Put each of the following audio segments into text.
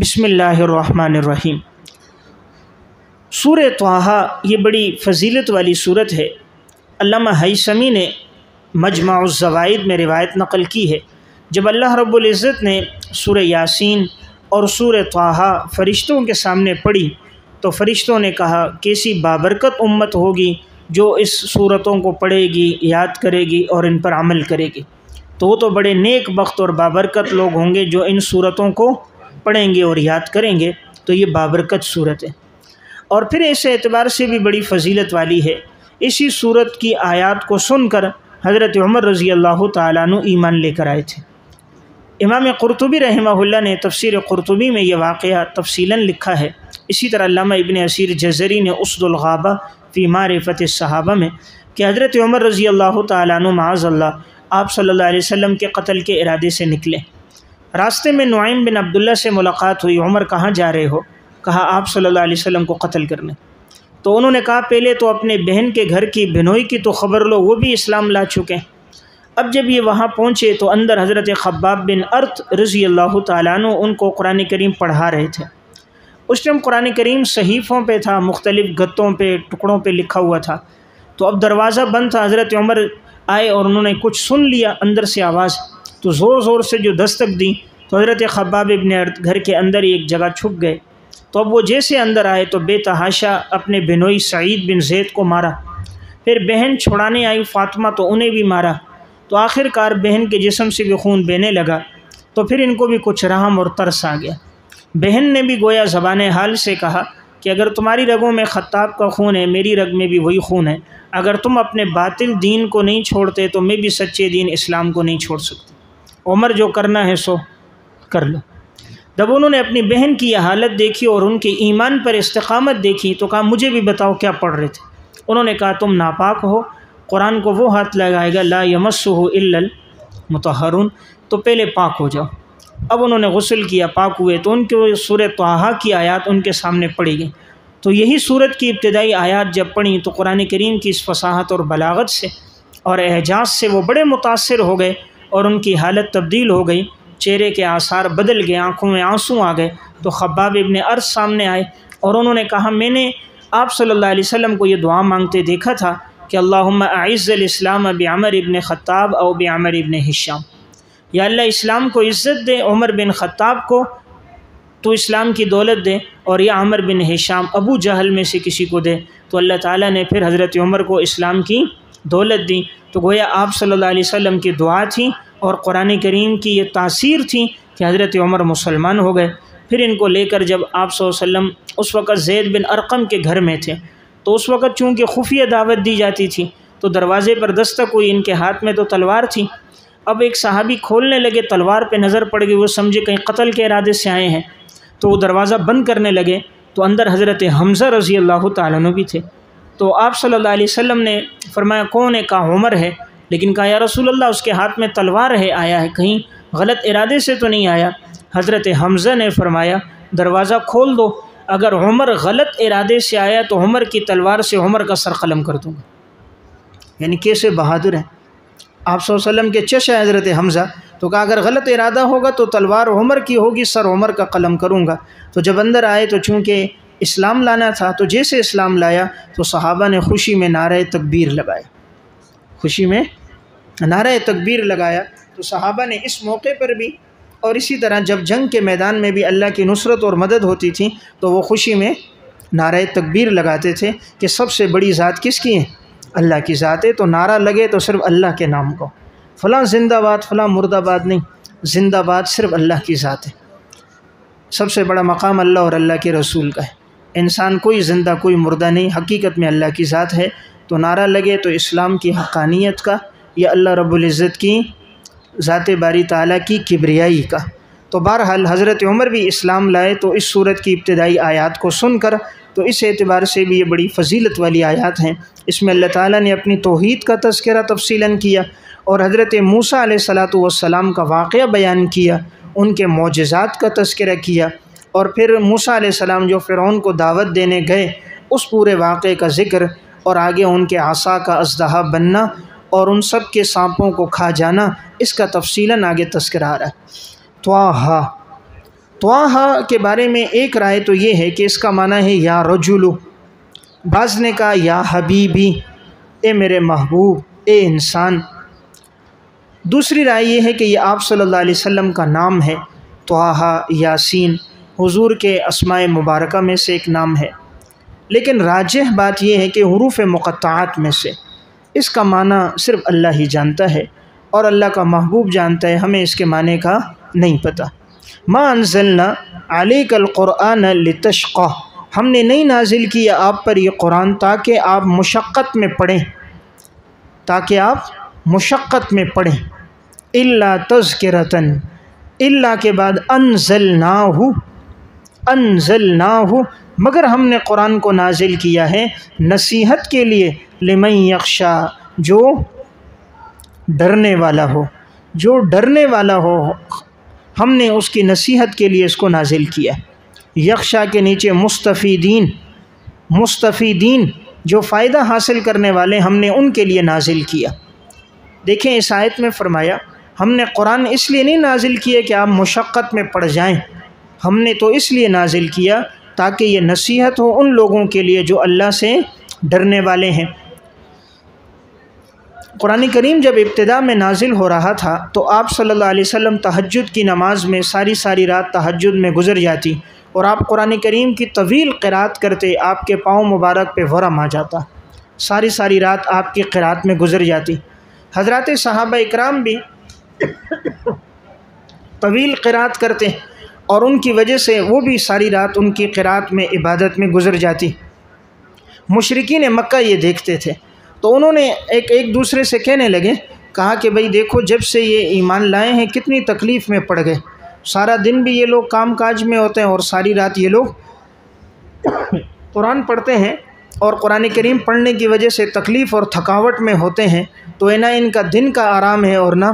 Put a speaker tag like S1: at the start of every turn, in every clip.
S1: بسم اللہ الرحمن الرحیم۔ سورہ طٰہٰ یہ بڑی فضیلت والی صورت ہے۔ علامہ ہیثمی نے مجمع الزوائد میں روایت نقل کی ہے، جب اللہ رب العزت نے سورہ یاسین اور سورہ طٰہٰ فرشتوں کے سامنے پڑھی تو فرشتوں نے کہا کیسی بابرکت امت ہوگی جو اس صورتوں کو پڑھے گی، یاد کرے گی اور ان پر عمل کرے گی۔ تو وہ تو بڑے نیک بخت اور بابرکت لوگ ہوں گے جو ان صورتوں کو پڑھیں گے اور یاد کریں گے۔ تو یہ بابرکت صورت ہے، اور پھر اس اعتبار سے بھی بڑی فضیلت والی ہے۔ اسی صورت کی آیات کو سن کر حضرت عمر رضی اللہ تعالیٰ عنہ ایمان لے کر آئے تھے۔ امام قرطبی رحمہ اللہ نے تفسیر قرطبی میں یہ واقعہ تفصیلاً لکھا ہے۔ اسی طرح علامہ ابن اسیر جزری نے اسد الغابہ فی معرفت الصحابہ میں کہ حضرت عمر رضی اللہ تعالیٰ عنہ معاذ اللہ آپ صلی اللہ علیہ وسلم کے قتل کے ارادے سے نکلے۔ راستے میں نعیم بن عبداللہ سے ملاقات ہوئی۔ عمر کہاں جا رہے ہو؟ کہا آپ صلی اللہ علیہ وسلم کو قتل کرنے۔ تو انہوں نے کہا پہلے تو اپنے بہن کے گھر کی بہنوئی کی تو خبر لو، وہ بھی اسلام لا چکے ہیں۔ اب جب یہ وہاں پہنچے تو اندر حضرت خباب بن ارت رضی اللہ تعالیٰ عنہ ان کو قرآن کریم پڑھا رہے تھے۔ اس ٹائم قرآن کریم صحیفوں پہ تھا، مختلف گتوں پہ، ٹکڑوں پہ لکھا ہوا تھا۔ تو اب دروازہ بند تھا، حضرت عمر آئے اور انہوں نے کچھ سن لیا اندر سے آواز، تو زور زور سے جو دستک دی تو حضرت خباب ابن ارت گھر کے اندر ایک جگہ چھپ گئے۔ تو اب وہ جیسے اندر آئے تو بے تحاشا اپنے بنوئی سعید بن زید کو مارا، پھر بہن چھڑانے آئی فاطمہ تو انہیں بھی مارا۔ تو آخر کار بہن کے جسم سے بھی خون بہنے لگا، تو پھر ان کو بھی کچھ رحم اور ترس آ گیا۔ بہن نے بھی گویا زبان حال سے کہا کہ اگر تمہاری رگوں میں خطاب کا خون ہے، میری رگ میں بھی وہی خون ہے۔ اگر تم اپنے باطل دین کو نہیں چھوڑتے تو میں بھی سچے دین اسلام کو نہیں چھوڑ سکتی۔ عمر جو کرنا ہے سو کر لو۔ جب انہوں نے اپنی بہن کی یہ حالت دیکھی اور ان کے ایمان پر استقامت دیکھی تو کہا مجھے بھی بتاؤ کیا پڑھ رہے تھے؟ انہوں نے کہا تم ناپاک ہو، قرآن کو وہ ہاتھ لگائے گا لا یمسہ الا المطہرون، تو پہلے پاک ہو جاؤ۔ اب انہوں نے غسل کیا، پاک ہوئے تو ان کے سورہ طٰہٰ کی آیات ان کے سامنے پڑھی گئی۔ تو یہی سورت کی ابتدائی آیات جب پڑھیں تو قرآن کریم کی اس فصاحت اور بلاغت سے اور اعجاز سے وہ بڑے متاثر ہو گئے اور ان کی حالت تبدیل ہو گئی، چہرے کے آثار بدل گئے، آنکھوں میں آنسو آ گئے۔ تو خباب ابن ارت سامنے آئے اور انہوں نے کہا میں نے آپ صلی اللہ علیہ وسلم کو یہ دعا مانگتے دیکھا تھا کہ اللہم اعز الاسلام بعمر ابن خطاب او بعمر ابن ہشام، یا اللہ اسلام کو عزت دے، عمر بن خطاب کو تو اسلام کی دولت دے، اور یا عمر بن ہشام ابو جہل میں سے کسی کو دے۔ تو اللہ تعالیٰ نے پھر حضرت عمر کو اسلام کی دولت دی۔ تو گویا آپ صلی اللہ علیہ وسلم کی دعا تھی اور قرآن کریم کی یہ تاثیر تھی کہ حضرت عمر مسلمان ہو گئے۔ پھر ان کو لے کر جب آپ صلی اللہ علیہ وسلم اس وقت زید بن ارقم کے گھر میں تھے، تو اس وقت چونکہ خفیہ دعوت دی جاتی تھی تو دروازے پر دستک ہوئی، ان کے ہاتھ میں تو تلوار تھی۔ اب ایک صحابی کھولنے لگے، تلوار پہ نظر پڑ گئی، وہ سمجھے کہیں قتل کے ارادے سے آئے ہیں، تو وہ دروازہ بند کرنے لگے۔ تو اندر حضرت حمزہ رضی اللہ تعالیٰ عنہ بھی تھے۔ تو آپ صلی اللہ علیہ وسلم نے فرمایا کون ہے؟ کہا عمر ہے، لیکن کہا یا رسول اللہ اس کے ہاتھ میں تلوار ہے، آیا ہے کہیں غلط ارادے سے تو نہیں آیا؟ حضرت حمزہ نے فرمایا دروازہ کھول دو، اگر عمر غلط ارادے سے آیا تو عمر کی تلوار سے عمر کا سر قلم کر دوں گا۔ یعنی کیسے بہادر ہیں آپ صلی اللہ علیہ وسلم کے چچا ہے حضرت حمزہ، تو کہا اگر غلط ارادہ ہوگا تو تلوار عمر کی ہوگی، سر عمر کا قلم کروں گا۔ تو جب اندر آئے تو چونکہ اسلام لانا تھا تو جیسے اسلام لایا تو صحابہ نے خوشی میں نعرہ تکبیر لگایا، خوشی میں نعرہ تکبیر لگایا۔ تو صحابہ نے اس موقع پر بھی اور اسی طرح جب جنگ کے میدان میں بھی اللہ کی نصرت اور مدد ہوتی تھی تو وہ خوشی میں نعرہ تکبیر لگاتے تھے کہ سب سے بڑی ذات کس کی ہے؟ اللہ کی ذات ہے۔ تو نعرہ لگے تو صرف اللہ کے نام کو، فلاں زندہ باد فلاں مردہ باد نہیں، زندہ باد صرف اللہ کی ذات ہے۔ سب سے بڑا مقام اللہ اور اللہ کے رسول کا ہے، انسان کوئی زندہ کوئی مردہ نہیں، حقیقت میں اللہ کی ذات ہے۔ تو نعرہ لگے تو اسلام کی حقانیت کا یا اللہ رب العزت کی ذات باری تعالیٰ کی کبریائی کا۔ تو بہرحال حضرت عمر بھی اسلام لائے تو اس صورت کی ابتدائی آیات کو سن کر تو اس اعتبار سے بھی یہ بڑی فضیلت والی آیات ہیں۔ اس میں اللہ تعالیٰ نے اپنی توحید کا تذکرہ تفصیلاً کیا اور حضرت موسیٰ علیہ السلام کا واقعہ بیان کیا، ان کے معجزات کا تذکرہ کیا، اور پھر موسیٰ علیہ السلام جو فرعون کو دعوت دینے گئے اس پورے واقعے کا ذکر، اور آگے ان کے عصا کا اژدہا بننا اور ان سب کے سانپوں کو کھا جانا، اس کا تفصیلاً آگے تذکرہ آ رہا ہے۔ طٰہٰ طٰہٰ کے بارے میں ایک رائے تو یہ ہے کہ اس کا معنی ہے یا رجلو، بعض نے کہا یا حبیبی، اے میرے محبوب، اے انسان۔ دوسری رائے یہ ہے کہ یہ آپ صلی اللہ علیہ وسلم کا نام ہے۔ طٰہٰ، یاسین حضور کے اسماء مبارکہ میں سے ایک نام ہے، لیکن راجح بات یہ ہے کہ حروف مقطعات میں سے اس کا معنی صرف اللہ ہی جانتا ہے اور اللہ کا محبوب جانتا ہے، ہمیں اس کے معنی کا نہیں پتہ۔ ما انزلنا علیک القرآن لتشقی، ہم نے نہیں نازل کیا آپ پر یہ قرآن تاکہ آپ مشقت میں پڑھیں، پڑھیں۔ الا تذکرۃ، الا کے بعد انزلناہ، مگر ہم نے قرآن کو نازل کیا ہے نصیحت کے لیے، لمن یخشی، جو ڈرنے والا ہو، ہم نے اس کی نصیحت کے لیے اس کو نازل کیا۔ یخشا کے نیچے مستفیدین جو فائدہ حاصل کرنے والے، ہم نے ان کے لیے نازل کیا۔ دیکھیں اس آیت میں فرمایا ہم نے قرآن اس لیے نہیں نازل کیا کہ آپ مشقت میں پڑ جائیں، ہم نے تو اس لیے نازل کیا تاکہ یہ نصیحت ہو ان لوگوں کے لیے جو اللہ سے ڈرنے والے ہیں۔ قرآن کریم جب ابتدا میں نازل ہو رہا تھا تو آپ صلی اللہ علیہ وسلم تہجد کی نماز میں ساری رات تہجد میں گزر جاتی اور آپ قرآن کریم کی طویل قرات کرتے، آپ کے پاؤں مبارک پہ ورم آ جاتا، ساری رات آپ کی قرات میں گزر جاتی۔ حضرات صحابہ اکرام بھی طویل قرات کرتے اور ان کی وجہ سے وہ بھی ساری رات ان کی قرات میں عبادت میں گزر جاتی۔ مشرکین مکہ یہ دیکھتے تھے تو انہوں نے ایک دوسرے سے کہنے لگے، کہا کہ بھئی دیکھو جب سے یہ ایمان لائے ہیں کتنی تکلیف میں پڑ گئے، سارا دن بھی یہ لوگ کام کاج میں ہوتے ہیں اور ساری رات یہ لوگ قرآن پڑھتے ہیں، اور قرآن کریم پڑھنے کی وجہ سے تکلیف اور تھکاوٹ میں ہوتے ہیں، تو نہ ان کا دن کا آرام ہے اور نہ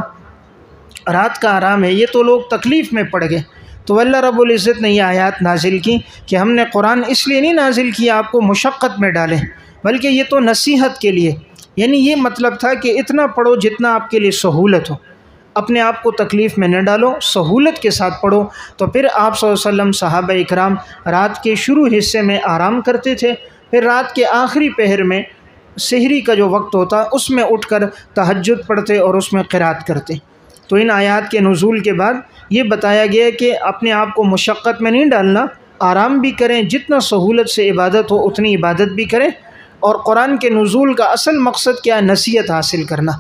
S1: رات کا آرام ہے، یہ تو لوگ تکلیف میں پڑ گئے۔ تو اللہ رب العزت نے یہ آیات نازل کی کہ ہم نے قرآن اس لیے نہیں نازل کیا آپ کو مشقت میں ڈالیں، بلکہ یہ تو نصیحت کے لیے، یعنی یہ مطلب تھا کہ اتنا پڑھو جتنا آپ کے لیے سہولت ہو، اپنے آپ کو تکلیف میں نہ ڈالو، سہولت کے ساتھ پڑھو۔ تو پھر آپ صلی اللہ علیہ وسلم صحابہ اکرام رات کے شروع حصے میں آرام کرتے تھے، پھر رات کے آخری پہر میں سحری کا جو وقت ہوتا اس میں اٹھ کر تہجد پڑھتے اور اس میں قرات کرتے۔ تو ان آیات کے نزول کے بعد یہ بتایا گیا کہ اپنے آپ کو مشقت میں نہیں ڈالنا، آرام بھی کریں، جتنا سہولت سے عبادت ہو اتنی عبادت بھی کریں، اور قرآن کے نزول کا اصل مقصد کیا ہے؟ نصیحت حاصل کرنا،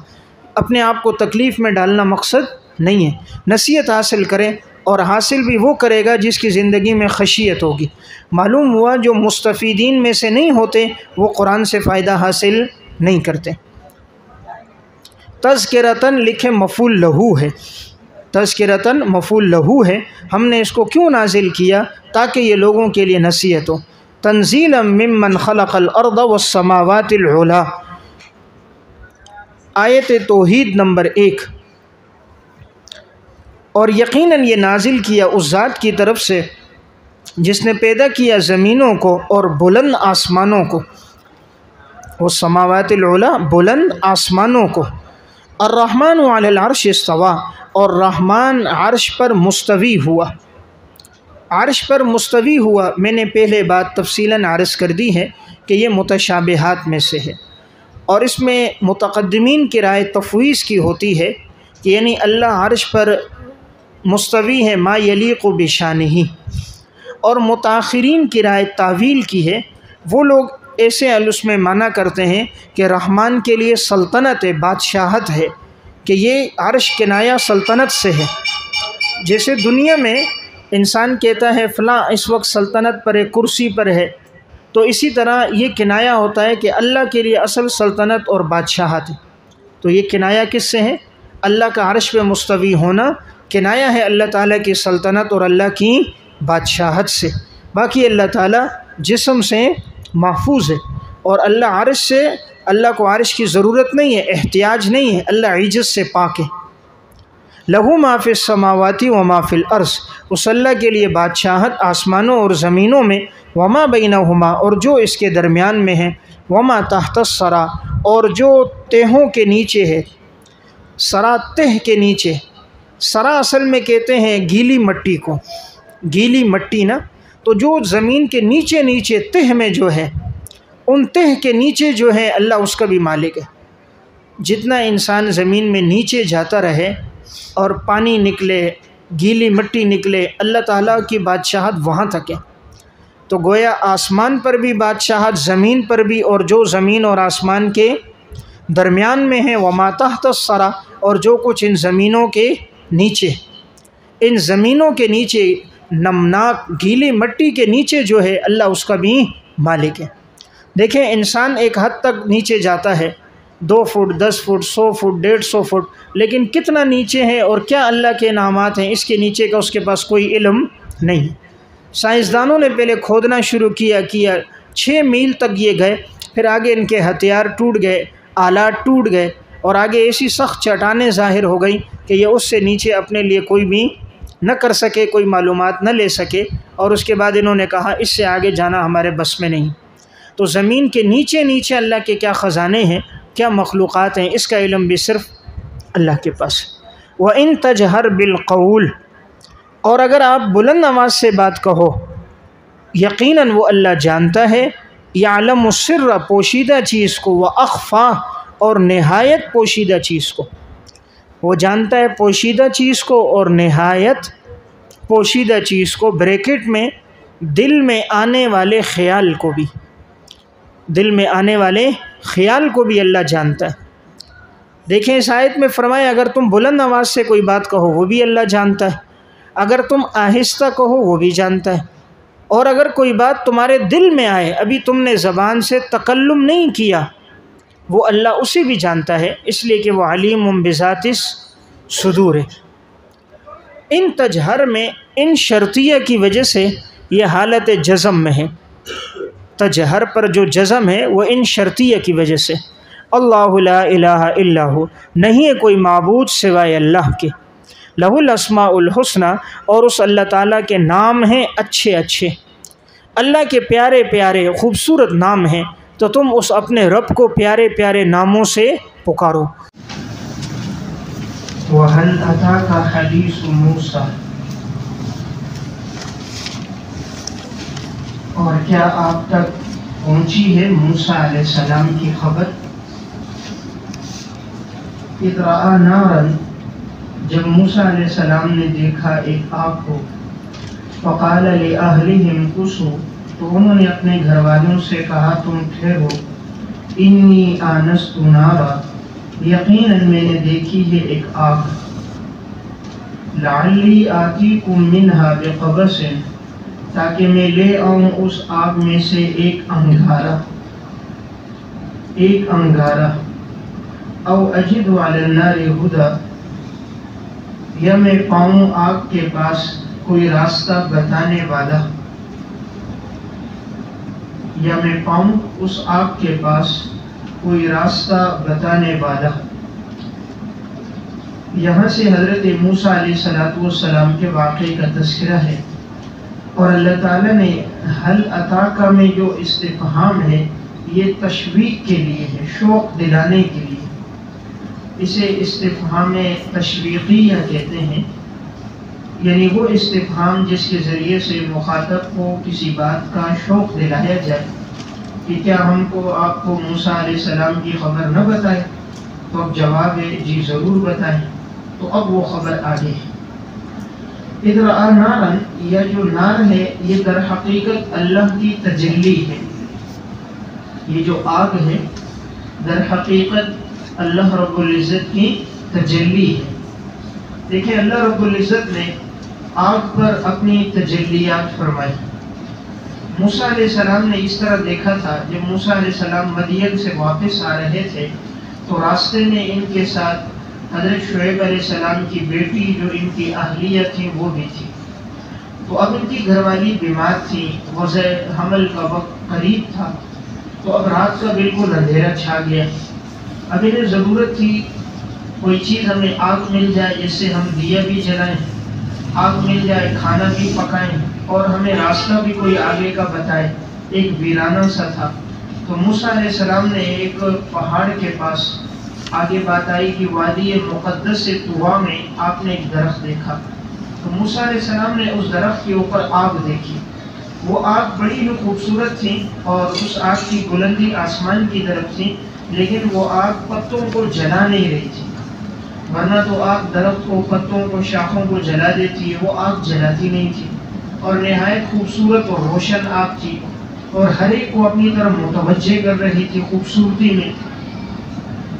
S1: اپنے آپ کو تکلیف میں ڈالنا مقصد نہیں ہے۔ نصیحت حاصل کریں، اور حاصل بھی وہ کرے گا جس کی زندگی میں خشیت ہوگی۔ معلوم ہوا جو مستفیدین میں سے نہیں ہوتے وہ قرآن سے فائدہ حاصل نہیں کرتے۔ تذکرتاً لکھے مفعول لہو ہے، تذکرتاً مفعول لہو ہے، ہم نے اس کو کیوں نازل کیا؟ تاکہ یہ لوگوں کے لیے نصیحت ہو۔ تنزیلا ممن خلق الارض والسماوات العلی، آیت توحید نمبر 1۔ اور یقیناً یہ نازل کیا اس ذات کی طرف سے جس نے پیدا کیا زمینوں کو اور بلند آسمانوں کو، والسماوات العلی، بلند آسمانوں کو۔ الرحمن علی العرش استویٰ، اور رحمان عرش پر مستوی ہوا، عرش پر مستوی ہوا۔ میں نے پہلے بات تفصیلاً عرض کر دی ہے کہ یہ متشابہات میں سے ہے، اور اس میں متقدمین کی رائے تفویض کی ہوتی ہے کہ یعنی اللہ عرش پر مستوی ہے ما یلیق بشانہ، اور متاخرین کی رائے تعویل کی ہے۔ وہ لوگ ایسے اس میں معنی کرتے ہیں کہ رحمان کے لیے سلطنت ہے، بادشاہت ہے، کہ یہ عرش کنایہ سلطنت سے ہے۔ جیسے دنیا میں انسان کہتا ہے فلاں اس وقت سلطنت پر ہے، کرسی پر ہے، تو اسی طرح یہ کنایہ ہوتا ہے کہ اللہ کے لیے اصل سلطنت اور بادشاہت ہے۔ تو یہ کنایہ کس سے ہے؟ اللہ کا عرش پہ مستوی ہونا کنایہ ہے اللہ تعالیٰ کی سلطنت اور اللہ کی بادشاہت سے۔ باقی اللہ تعالیٰ جسم سے محفوظ ہے، اور اللہ عرش سے، اللہ کو عرش کی ضرورت نہیں ہے، احتیاج نہیں ہے، اللہ عجز سے پاک ہے۔ لہو ما فی السماوات وما فی الارض، اس اللہ کے لیے بادشاہت آسمانوں اور زمینوں میں، وما بینہما، اور جو اس کے درمیان میں ہے، وما تحت الثری، اور جو تہوں کے نیچے ہے، سرا تہ کے نیچے، سرا اصل میں کہتے ہیں گیلی مٹی کو، گیلی مٹی نا، تو جو زمین کے نیچے نیچے تہ میں جو ہے، ان تہ کے نیچے جو ہے اللہ اس کا بھی مالک ہے۔ جتنا انسان زمین میں نیچے جاتا رہے اور پانی نکلے، گیلی مٹی نکلے، اللہ تعالیٰ کی بادشاہت وہاں تک ہے۔ تو گویا آسمان پر بھی بادشاہت، زمین پر بھی، اور جو زمین اور آسمان کے درمیان میں ہے، وما تحت الثری، اور جو کچھ ان زمینوں کے نیچے، ان زمینوں کے نیچے نمناک گیلی مٹی کے نیچے جو ہے اللہ اس کا بھی مالک ہے۔ دیکھیں انسان ایک حد تک نیچے جاتا ہے، 2 فٹ، 10 فٹ، 100 فٹ، 150 فٹ، لیکن کتنا نیچے ہے اور کیا اللہ کے انعامات ہیں، اس کے نیچے کا اس کے پاس کوئی علم نہیں۔ سائنسدانوں نے پہلے کھودنا شروع کیا 6 میل تک یہ گئے، پھر آگے ان کے ہتھیار ٹوٹ گئے، آلات ٹوٹ گئے، اور آگے ایسی سخت چٹانیں ظاہر ہو گئی کہ یہ اس سے نیچے اپنے لیے کوئی بھی نہ کر سکے، کوئی معلومات نہ لے سکے، اور اس کے بعد انہوں نے کہا اس سے آگے جانا ہمارے بس میں نہیں۔ تو زمین کے نیچے نیچے اللہ کے کیا خزانے ہیں، کیا مخلوقات ہیں، اس کا علم بھی صرف اللہ کے پاس ہے۔ وَإِن تَجْهَرْ بِالْقَوْلِ، اور اگر آپ بلند آواز سے بات کہو، یقیناً وہ اللہ جانتا ہے، یعلم السر، پوشیدہ چیز کو، وَأَخْفَى، اور نہایت پوشیدہ چیز کو۔ وہ جانتا ہے پوشیدہ چیز کو اور نہایت پوشیدہ چیز کو، بریکٹ میں دل میں آنے والے خیال کو بھی، دل میں آنے والے خیال کو بھی اللہ جانتا ہے۔ دیکھیں اس آیت میں فرمایا اگر تم بلند آواز سے کوئی بات کہو وہ بھی اللہ جانتا ہے، اگر تم آہستہ کہو وہ بھی جانتا ہے، اور اگر کوئی بات تمہارے دل میں آئے، ابھی تم نے زبان سے تکلم نہیں کیا، وہ اللہ اسے بھی جانتا ہے، اس لیے کہ وہ علیم بذات الصدور ہے۔ ان تجہر میں ان شرطیہ کی وجہ سے یہ حالت جزم میں ہے، تجہر پر جو جزم ہے وہ ان شرطیہ کی وجہ سے۔ اللہ لا الہ الا ہو، نہیں ہے کوئی معبود سوائے اللہ کے، لہ الاسماء الحسنی، اور اس اللہ تعالیٰ کے نام ہیں اچھے اچھے، اللہ کے پیارے پیارے خوبصورت نام ہیں، تو تم اس اپنے رب کو پیارے پیارے ناموں سے پکارو۔ وَهَلْ أَتَاكَ حَدِيثُ مُوسَىٰ، اور کیا آپ تک پہنچی ہے موسیٰ علیہ السلام کی خبر؟ اِذْ رَأَىٰ نَارًا، جب موسیٰ علیہ السلام نے دیکھا ایک آگ کو، فَقَالَ لِأَهْلِهِمْ كُثُوا، تو انہوں نے اپنے گھر والوں سے کہا تم ٹھہرو، انی آنست نارا، یقیناً میں نے دیکھی ہے ایک آگ، لعلی آتیکم منہا بقبس، تاکہ میں لے آؤں اس آگ میں سے ایک انگارہ، او اجد علی النار ہدی، یا میں پاؤں آگ کے پاس کوئی راستہ بتانے والا، یا میں پاؤں اس آگ کے پاس کوئی راستہ بتانے والا۔ یہاں سے حضرت موسیٰ علیہ السلام کے واقعے کا تذکرہ ہے، اور اللہ تعالیٰ نے حل اتاکا میں جو استفہام ہے یہ تشویق کے لیے ہے، شوق دلانے کے لیے، اسے استفہام تشویقیہ کہتے ہیں، یعنی وہ استفہام جس کے ذریعے سے مخاطب کو کسی بات کا شوق دلایا جائے کہ کیا ہم کو آپ کو موسیٰ علیہ السلام کی خبر نہ بتائے، تو اب جواب ہے جی ضرور بتائیں، تو اب وہ خبر آگے ہے۔ اِذْ رَأَىٰ نَارًا، یہ جو نار ہے یہ در حقیقت اللہ کی تجلی ہے، یہ جو آگ ہے در حقیقت اللہ رب العزت کی تجلی ہے۔ دیکھیں اللہ رب العزت نے آگ پر اپنی تجلیات فرمائی۔ موسیٰ علیہ السلام نے اس طرح دیکھا تھا، جب موسیٰ علیہ السلام مدین سے واپس آ رہے تھے تو راستے میں ان کے ساتھ حضرت شعیب علیہ السلام کی بیٹی جو ان کی اہلیہ تھی وہ بھی تھی، تو اب ان کی گھر والی بیمار تھی، وضع حمل کا وقت قریب تھا، تو اب رات کا بالکل اندھیرا چھا گیا، اب انہیں ضرورت تھی کوئی چیز ہمیں آگ مل جائے جس سے ہم دیا بھی جلائیں، آگ مل جائے کھانا بھی پکائیں، اور ہمیں راستہ بھی کوئی آگے کا بتائے، ایک ویرانہ سا تھا۔ تو موسیٰ علیہ السلام نے ایک پہاڑ کے پاس، آگے بات آئی کہ وادی مقدس سے طوا میں آپ نے ایک درخت دیکھا، تو موسیٰ علیہ السلام نے اس درخت کے اوپر آگ دیکھی. وہ آگ بڑی ہی خوبصورت تھی اور اس آگ کی بلندی آسمان کی طرف تھی، لیکن وہ آگ پتوں کو جلا نہیں رہی تھی. ورنہ تو آگ درخت کو، پتوں کو، شاخوں کو جلا دیتی ہے، وہ آگ جلاتی نہیں تھی اور نہایت خوبصورت اور روشن آگ تھی اور ہر ایک کو اپنی طرف متوجہ کر رہی تھی خوبصورتی میں.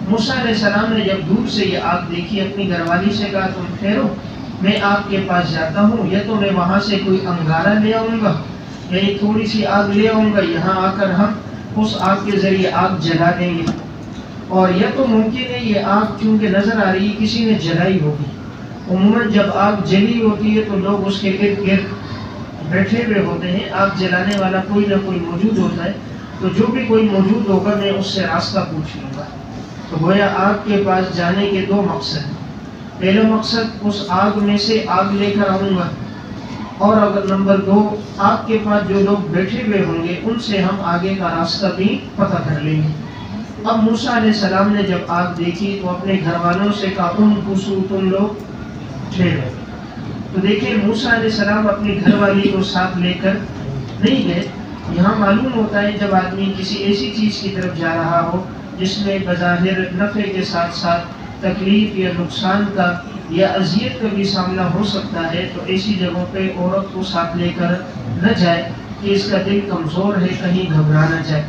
S1: موسیٰ علیہ السلام نے جب دور سے یہ آگ دیکھی اپنی گھر والی سے کہا تم ٹھہرو، میں آگ کے پاس جاتا ہوں، یا تو میں وہاں سے کوئی انگارہ لے آؤں گا یا ایک تھوڑی سی آگ لے آؤں گا، یہاں آ کر ہم اس آگ کے ذریعے آگ جلا دیں گے. اور یا تو ممکن ہے یہ آگ چونکہ نظر آ رہی ہے کسی نے جلائی ہوگی. عموماً جب آگ جلی ہوتی ہے تو لوگ اس کے ارد گرد بیٹھے ہوئے ہوتے ہیں، آگ جلانے والا کوئی نہ کوئی موجود ہوتا ہے، تو جو بھی کوئی موجود ہوگا میں اس سے راستہ پوچھ لوں گا. تو گویا آگ کے پاس جانے کے دو مقصد ہیں. پہلا مقصد اس آگ میں سے آگ لے کر آؤں گا، اور اگر نمبر دو آگ کے پاس جو لوگ بیٹھے ہوئے ہوں گے ان سے ہم آگے کا راستہ بھی پتہ کر لیں گے. اب موسیٰ علیہ السلام نے جب آگ دیکھی تو اپنے گھر والوں سے کہا تم لوگ ٹھہرو. تو دیکھیں موسیٰ علیہ السلام اپنی گھر والی کو ساتھ لے کر نہیں گئے. یہاں معلوم ہوتا ہے جب آدمی کسی ایسی چیز کی طرف جا رہا ہو جس میں بظاہر نفع کے ساتھ ساتھ تکلیف یا نقصان کا یا اذیت کا بھی سامنا ہو سکتا ہے، تو ایسی جگہوں پہ عورت کو ساتھ لے کر نہ جائے کہ اس کا دل کمزور ہے، کہیں گھبرا نہ جائے.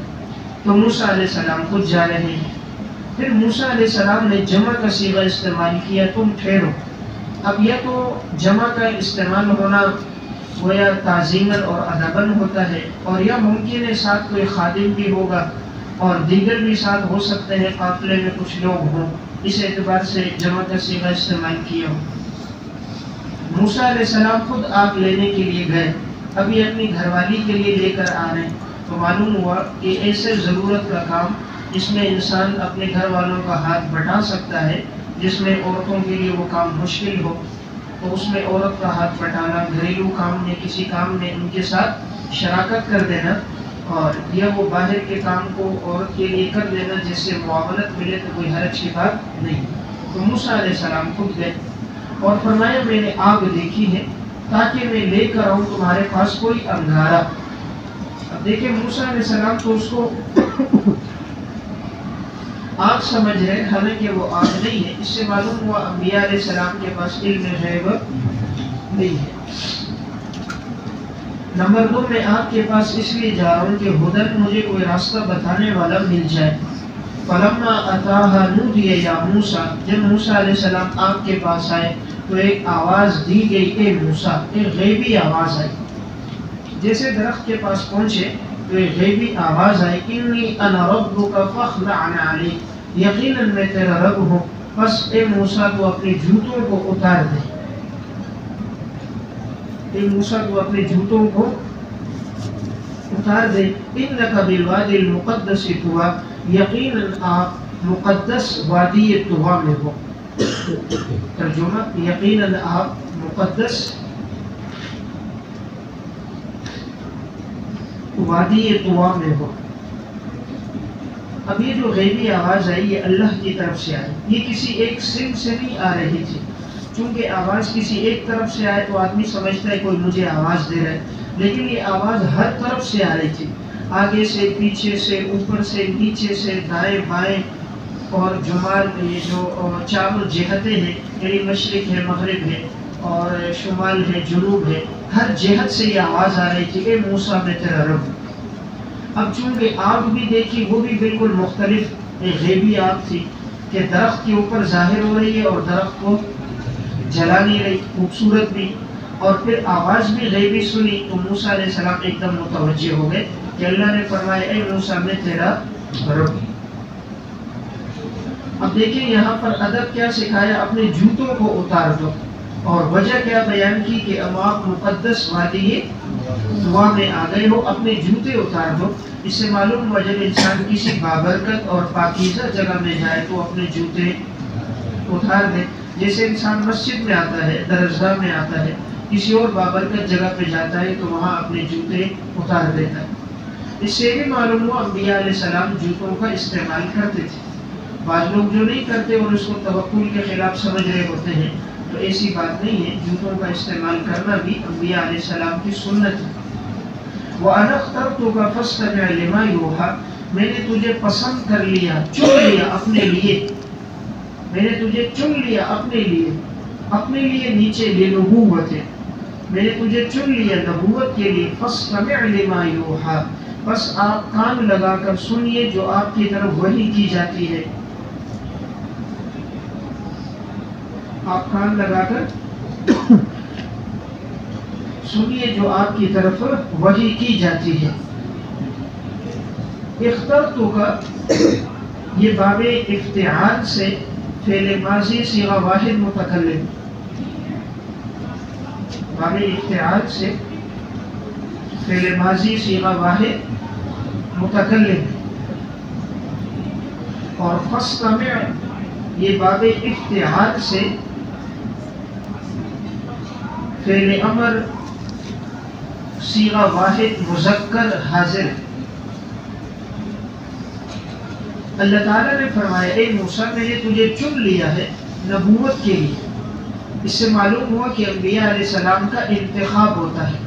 S1: تو موسیٰ علیہ السلام خود جا رہے ہیں. پھر موسیٰ علیہ السلام نے جمع کا صیغہ استعمال کیا، تم ٹھہرو. اب یہ تو جمع کا استعمال ہونا گویا تعظیماً اور ادباً ہوتا ہے، اور یا ممکن ہے ساتھ کوئی خادم بھی ہوگا اور دیگر بھی ساتھ ہو سکتے ہیں، قافلے میں کچھ لوگ ہوں، اس اعتبار سے جمع کا صیغہ استعمال کیا ہو. موسیٰ علیہ السلام خود آگ لینے کے لیے گئے، ابھی اپنی گھر والی کے لیے لے کر آ رہے ہیں. تو معلوم ہوا کہ ایسے ضرورت کا کام جس میں انسان اپنے گھر والوں کا ہاتھ بٹا سکتا ہے، جس میں عورتوں کے لیے وہ کام مشکل ہو، تو اس میں عورت کا ہاتھ بٹانا، گھریلو کام میں کسی کام میں ان کے ساتھ شراکت کر دینا، اور یا وہ باہر کے کام کو عورت کے لیے کر دینا جس سے معاونت ملے تو کوئی حرج کی بات نہیں. تو موسیٰ علیہ السلام خود گئے اور فرمایا میں نے آگ دیکھی ہے تاکہ میں لے کر آؤں تمہارے پاس کوئی انگارہ. اب دیکھیں موسیٰ علیہ السلام تو اس کو آگ سمجھ رہے، حالانکہ وہ آگ نہیں ہے. اس سے معلوم ہوا انبیاء علیہ السلام کے پاس علم غیب نہیں ہے. نمبر دو میں آگ کے پاس اس لیے جا رہا ہوں کہ ہدن مجھے کوئی راستہ بتانے والا مل جائے. فلما اتاہا نودی یا موسیٰ، جب موسیٰ علیہ السلام آگ کے پاس آئے تو ایک آواز دی گئی، اے موسیٰ. ایک غیبی آواز آئی. جیسے درخت کے پاس پہنچے تو ایک غیبی آواز آئی، انی انا ربک فاخلع علیک، یقیناً میں تیرا رب ہوں، بس اے موسیٰ تو اپنے جوتوں کو اتار دے. اے موسیٰ تو اپنے جوتوں کو اتار دے. انک بالوادی المقدس طویٰ، یقیناً آپ مقدس وادی طویٰ میں ہو. ترجمہ، یقیناً آپ مقدس وادی طویٰ میں ہو. اب یہ جو غیبی آواز آئی یہ اللہ کی طرف سے آئی، یہ کسی ایک سمت سے نہیں آ رہی تھی. چونکہ آواز کسی ایک طرف سے آئے تو آدمی سمجھتا ہے کوئی مجھے آواز دے رہا ہے، لیکن یہ آواز ہر طرف سے آ رہی تھی، آگے سے، پیچھے سے، اوپر سے، نیچے سے، دائیں بائیں، اور جمال یہ جو چاروں جہتیں ہیں، یعنی مشرق ہے، مغرب ہے، اور شمال ہے، جنوب ہے، ہر جہت سے یہ آواز آ رہی تھی، اے موسیٰ میں تیرا رب. اب چونکہ آگ بھی دیکھی وہ بھی بالکل مختلف ایک غیبی آگ تھی کہ درخت کے اوپر ظاہر ہو رہی ہے اور درخت کو جلا نہیں رہی، خوبصورت بھی، اور پھر آواز بھی غیبی سنی. تو موسیٰ علیہ السلام ایک دم متوجہ ہو گئے کہ اللہ نے فرمایا اے موسیٰ میں تیرا رب. اب دیکھیں یہاں پر ادب کیا سکھایا، اپنے جوتوں کو اتار دو، اور وجہ کیا بیان کی کہ اب آپ مقدس وادی طویٰ میں آ گئے ہو، اپنے جوتے اتار دو. اس سے معلوم ہوا جب انسان کسی بابرکت اور پاکیزہ جگہ میں جائے تو اپنے جوتے اتار دے. جیسے انسان مسجد میں آتا ہے، درسگاہ میں آتا ہے، کسی اور بابرکت جگہ پہ جاتا ہے تو وہاں اپنے جوتے اتار دیتا ہے. اس سے بھی معلوم ہوا انبیاء علیہ السلام جوتوں کا استعمال کرتے تھے. بعض لوگ جو نہیں کرتے اور اس کو توکل کے خلاف سمجھ رہے ہوتے ہیں، تو ایسی بات نہیں ہے، جھوٹوں کا استعمال کرنا بھی انبیاء علیہ السلام کی سنت ہے۔ وَأَنَا اخْتَرْتُكَ فَاسْتَمِعْ لِمَا يُوحَىٰ، میں نے تجھے پسند کر لیا، چن لیا اپنے لیے، میں نے تجھے چن لیا اپنے لیے نیچے لنبوت، میں نے تجھے چن لیا نبوت کے لیے۔ فَاسْتَمِعْ لِمَا يُوحَىٰ، بس آپ کان لگا کر سنیے جو آپ کی طرف وحی کی جاتی ہے، آپ کان لگا کر سنیے جو آپ کی طرف وحی کی جاتی ہے۔ اخترتک، یہ باب افتعال سے فعل ماضی صیغہ واحد متکلم، باب افتعال سے فعل ماضی صیغہ واحد متکلم، اور فاستمع یہ باب افتعال سے فعل امر صیغہ واحد مذکر حاضر۔ اللہ تعالیٰ نے فرمایا اے موسیٰ میں نے تجھے چن لیا ہے نبوت کے لیے۔ اس سے معلوم ہوا کہ انبیاء علیہ السلام کا انتخاب ہوتا ہے،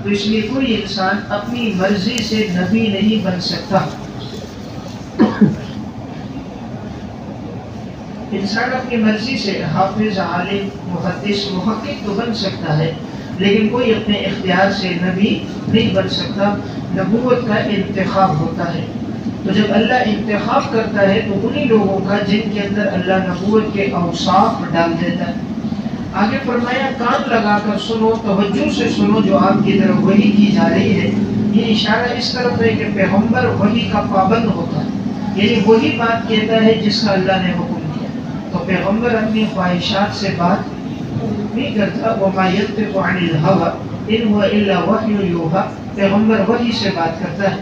S1: تو اس لیے کوئی انسان اپنی مرضی سے نبی نہیں بن سکتا۔ انسان اپنی مرضی سے حافظ، عالم، محدث، محقق تو بن سکتا ہے، لیکن کوئی اپنے اختیار سے نبی نہیں بن سکتا۔ نبوت کا انتخاب ہوتا ہے، تو جب اللہ انتخاب کرتا ہے تو انہی لوگوں کا جن کے اندر اللہ نبوت کے اوصاف ڈال دیتا ہے۔ آگے فرمایا کان لگا کر سنو، توجہ سے سنو جو آپ کی طرف وحی کی جا رہی ہے۔ یہ اشارہ اس طرف ہے کہ پیغمبر وحی کا پابند ہوتا ہے، یعنی وہی بات کہتا ہے جس کا اللہ نے حکم دیا، تو پیغمبر اپنی خواہشات سے بات نہیں کرتا۔ وَمَا يَنطِقُ عَنِ الْهَوَىٰ إِنْ هُوَ إِلَّا وَحْيٌ يُوحَىٰ، پیغمبر وحی سے بات کرتا ہے۔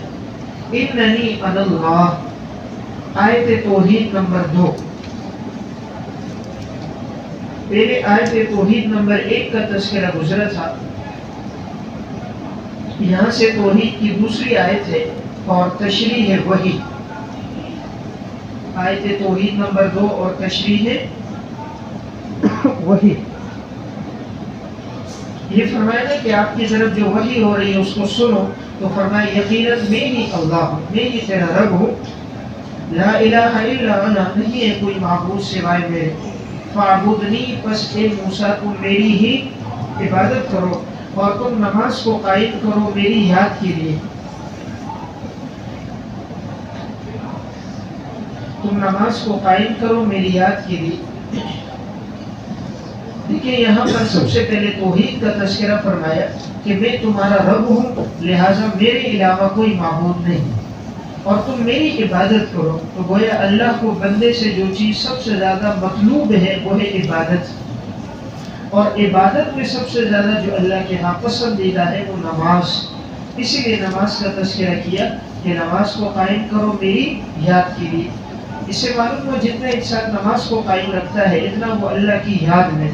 S1: اِنَّنِي أَنَا اللَّهُ، آیت توحید نمبر 2۔ پہلے آیت توحید نمبر 1 کا تذکرہ گزرا تھا، یہاں سے توحید کی دوسری آیت ہے اور تشریح ہے وحی۔ آیت توحید نمبر 2 اور تشریح ہے وحی۔ یہ فرمایا نا کہ آپ کی طرف جو وحی ہو رہی ہے اس کو سنو، تو فرمایا یقیناً میں ہی اللہ ہوں، میں ہی تیرا رب ہوں۔ لا الہ الا انا، نہیں ہے کوئی معبود سوائے میرے۔ فاعبدنی، پس اے موسیٰ تم میری ہی عبادت کرو، اور تم نماز کو قائم کرو میری یاد کے لیے، تم نماز کو قائم کرو میری یاد کے لیے۔ دیکھیں یہاں پر سب سے پہلے توحید کا تذکرہ فرمایا کہ میں تمہارا رب ہوں، لہٰذا میرے علاوہ کوئی معبود نہیں، اور تم میری عبادت کرو۔ تو گویا اللہ کو بندے سے جو چیز سب سے زیادہ مطلوب ہے وہ ہے عبادت، اور عبادت میں سب سے زیادہ جو اللہ کے ہاں پسندیدہ ہے وہ نماز۔ اسی لیے نماز کا تذکرہ کیا کہ نماز کو قائم کرو میری یاد کے لیے۔ اس سے معلوم ہو جتنا انسان نماز کو قائم رکھتا ہے اتنا وہ اللہ کی یاد میں،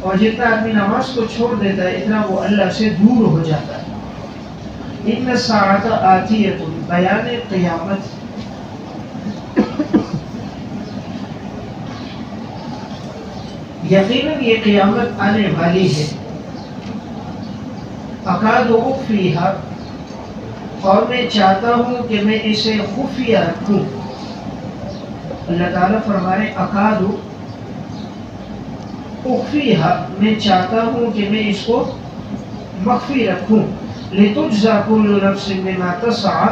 S1: اور جتنا آدمی نماز کو چھوڑ دیتا ہے اتنا وہ اللہ سے دور ہو جاتا ہے۔ ان الساعۃ آتیۃ، بیان قیامت۔ یقیناً یہ قیامت آنے والی ہے۔ اکاد اخفیہا، اور میں چاہتا ہوں کہ میں اسے خفیہ رکھوں۔ اللہ تعالیٰ فرمائے اکاد اخفیہا، میں چاہتا ہوں کہ میں اس کو مخفی رکھوں۔ لتجزا کل نفس بما تسعی،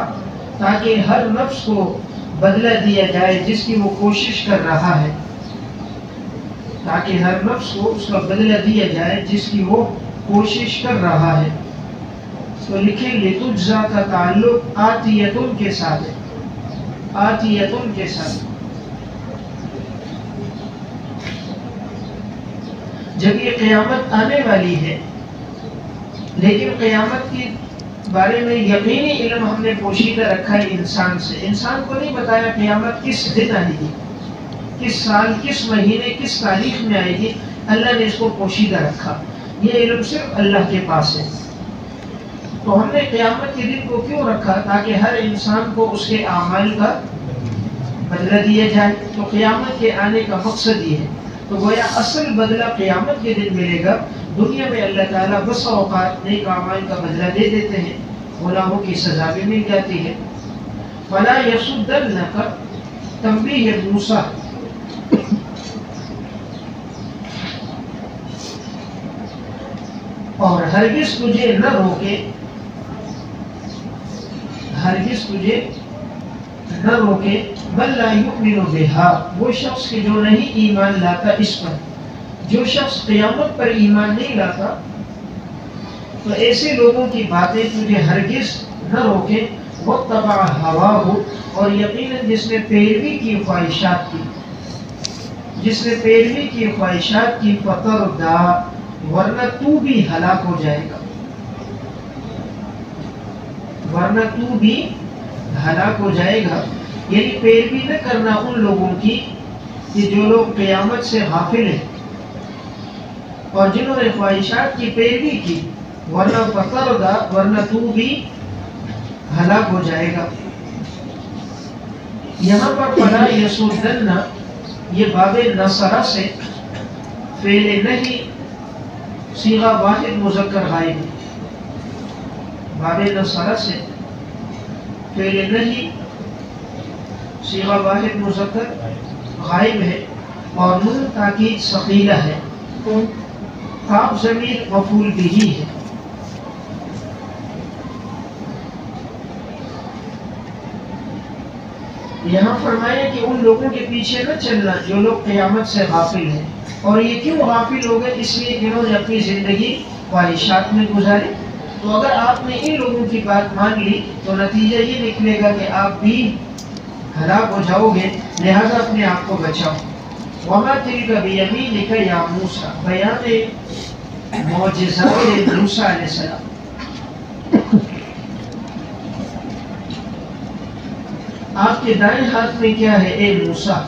S1: تاکہ ہر نفس کو بدلہ دیا جائے جس کی وہ کوشش کر رہا ہے، تاکہ ہر نفس کو اس کا بدلہ دیا جائے جس کی وہ کوشش کر رہا ہے۔ تو لکھیں لتجزا کا تعلق آتیتن کے ساتھ ہے، آتیتن کے ساتھ۔ جب یہ قیامت آنے والی ہے، لیکن قیامت کے بارے میں یقینی علم ہم نے پوشیدہ رکھا ہے انسان سے۔ انسان کو نہیں بتایا قیامت کس دن آئے گی، کس سال، کس مہینے، کس تاریخ میں آئے گی، اللہ نے اس کو پوشیدہ رکھا۔ یہ علم صرف اللہ کے پاس ہے۔ تو ہم نے قیامت کے دن کو کیوں رکھا؟ تاکہ ہر انسان کو اس کے اعمال کا بدلہ دیا جائے۔ تو قیامت کے آنے کا مقصد یہ ہے۔ تو گویا اصل بدلہ قیامت کے دن ملے گا. دنیا میں اللہ تعالیٰ بس اوقات نیک اعمال کا بدلہ دے دیتے ہیں، گناہوں کی سزا بھی مل جاتی ہے. فلا یصدنک تنبیہ موسیٰ، اور ہرگز تجھے نہ روکے، ہرگز تجھے نہ روکے بل لا یؤمن بہا، وہ شخص کہ جو نہیں ایمان لاتا اس پر. جو شخص قیامت پر ایمان نہیں لاتا تو ایسے لوگوں کی باتیں تجھے ہرگز نہ روکے. واتبع ہواہ، اور یقیناً جس نے پیروی کی خواہشات کی، جس نے پیروی کی خواہشات کی، فتردہ، ورنہ تو بھی ہلاک ہو جائے گا، ورنہ تو بھی ہلاک ہو جائے گا. یعنی پیروی نہ کرنا ان لوگوں کی کہ جو لوگ قیامت سے غافل ہیں اور جنہوں نے خواہشات کی پیروی کی، ورنہ فتردہ، ورنہ تو بھی ہلاک ہو جائے گا. یہاں پر فلا یصدن، یہ باب نصرہ سے فعل نہیں صیغہ واحد مذکر غائب ہے. باب نصرہ سے فعل نہیں صیغہ واحد مذکر غائب ہے، اور نون تاکید ثقیلہ ہے. کاف ضمیر مفعول بہ ہے. یہاں فرمایا کہ ان لوگوں کے پیچھے نہ چلنا جو لوگ قیامت سے غافل ہیں. اور یہ کیوں غافل ہو گئے؟ اس لیے کہ انہوں نے اپنی زندگی خواہشات میں گزاری. تو اگر آپ نے ان لوگوں کی بات مان لی تو نتیجہ یہ نکلے گا کہ آپ بھی ہلاک ہو جاؤ گے. لہذا اپنے آپ کو بچاؤ. وما تلک بیمینک یا موسیٰ، بیان معجزات موسیٰ علیہ السلام. آپ کے دائیں ہاتھ میں کیا ہے اے موسیٰ؟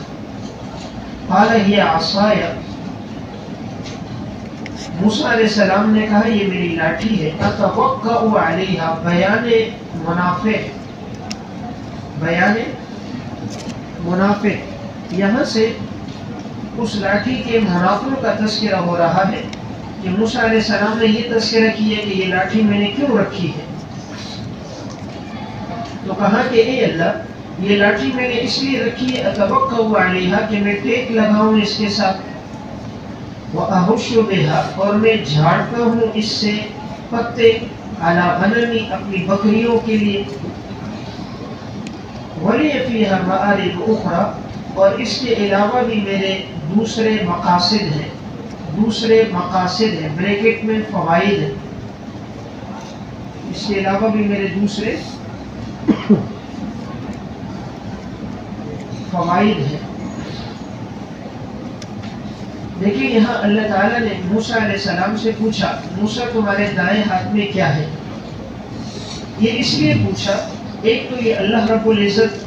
S1: قال ہی عصای، موسیٰ علیہ السلام نے کہا یہ میری لاٹھی ہے. اتوکأ علیہا، بیان منافع، بیان منافع. یہاں سے اس لاٹھی کے منافع کا تذکرہ ہو رہا ہے کہ موسیٰ علیہ السلام نے یہ تذکرہ کیا کہ یہ لاٹھی میں نے کیوں رکھی ہے. تو کہا کہ اے اللہ، یہ لاٹھی میں نے اس لیے رکھی ہے اتوکأ علیہا کہ میں ٹیک لگاؤں اس کے ساتھ، وأحش بها، اور میں جھاڑتا ہوں اس سے پتے، علی غنمی، اپنی بکریوں کے لیے، ولی فیہا مآرب اخری، اور اس کے علاوہ بھی میرے دوسرے مقاصد ہیں. دوسرے مقاصد ہیں بریکٹ میں فوائد ہیں. اس کے علاوہ بھی میرے دوسرے فوائد ہیں. دیکھیں یہاں اللہ تعالیٰ نے موسیٰ علیہ السلام سے پوچھا موسیٰ تمہارے دائیں ہاتھ میں کیا ہے. یہ اس لیے پوچھا، ایک تو یہ اللہ رب العزت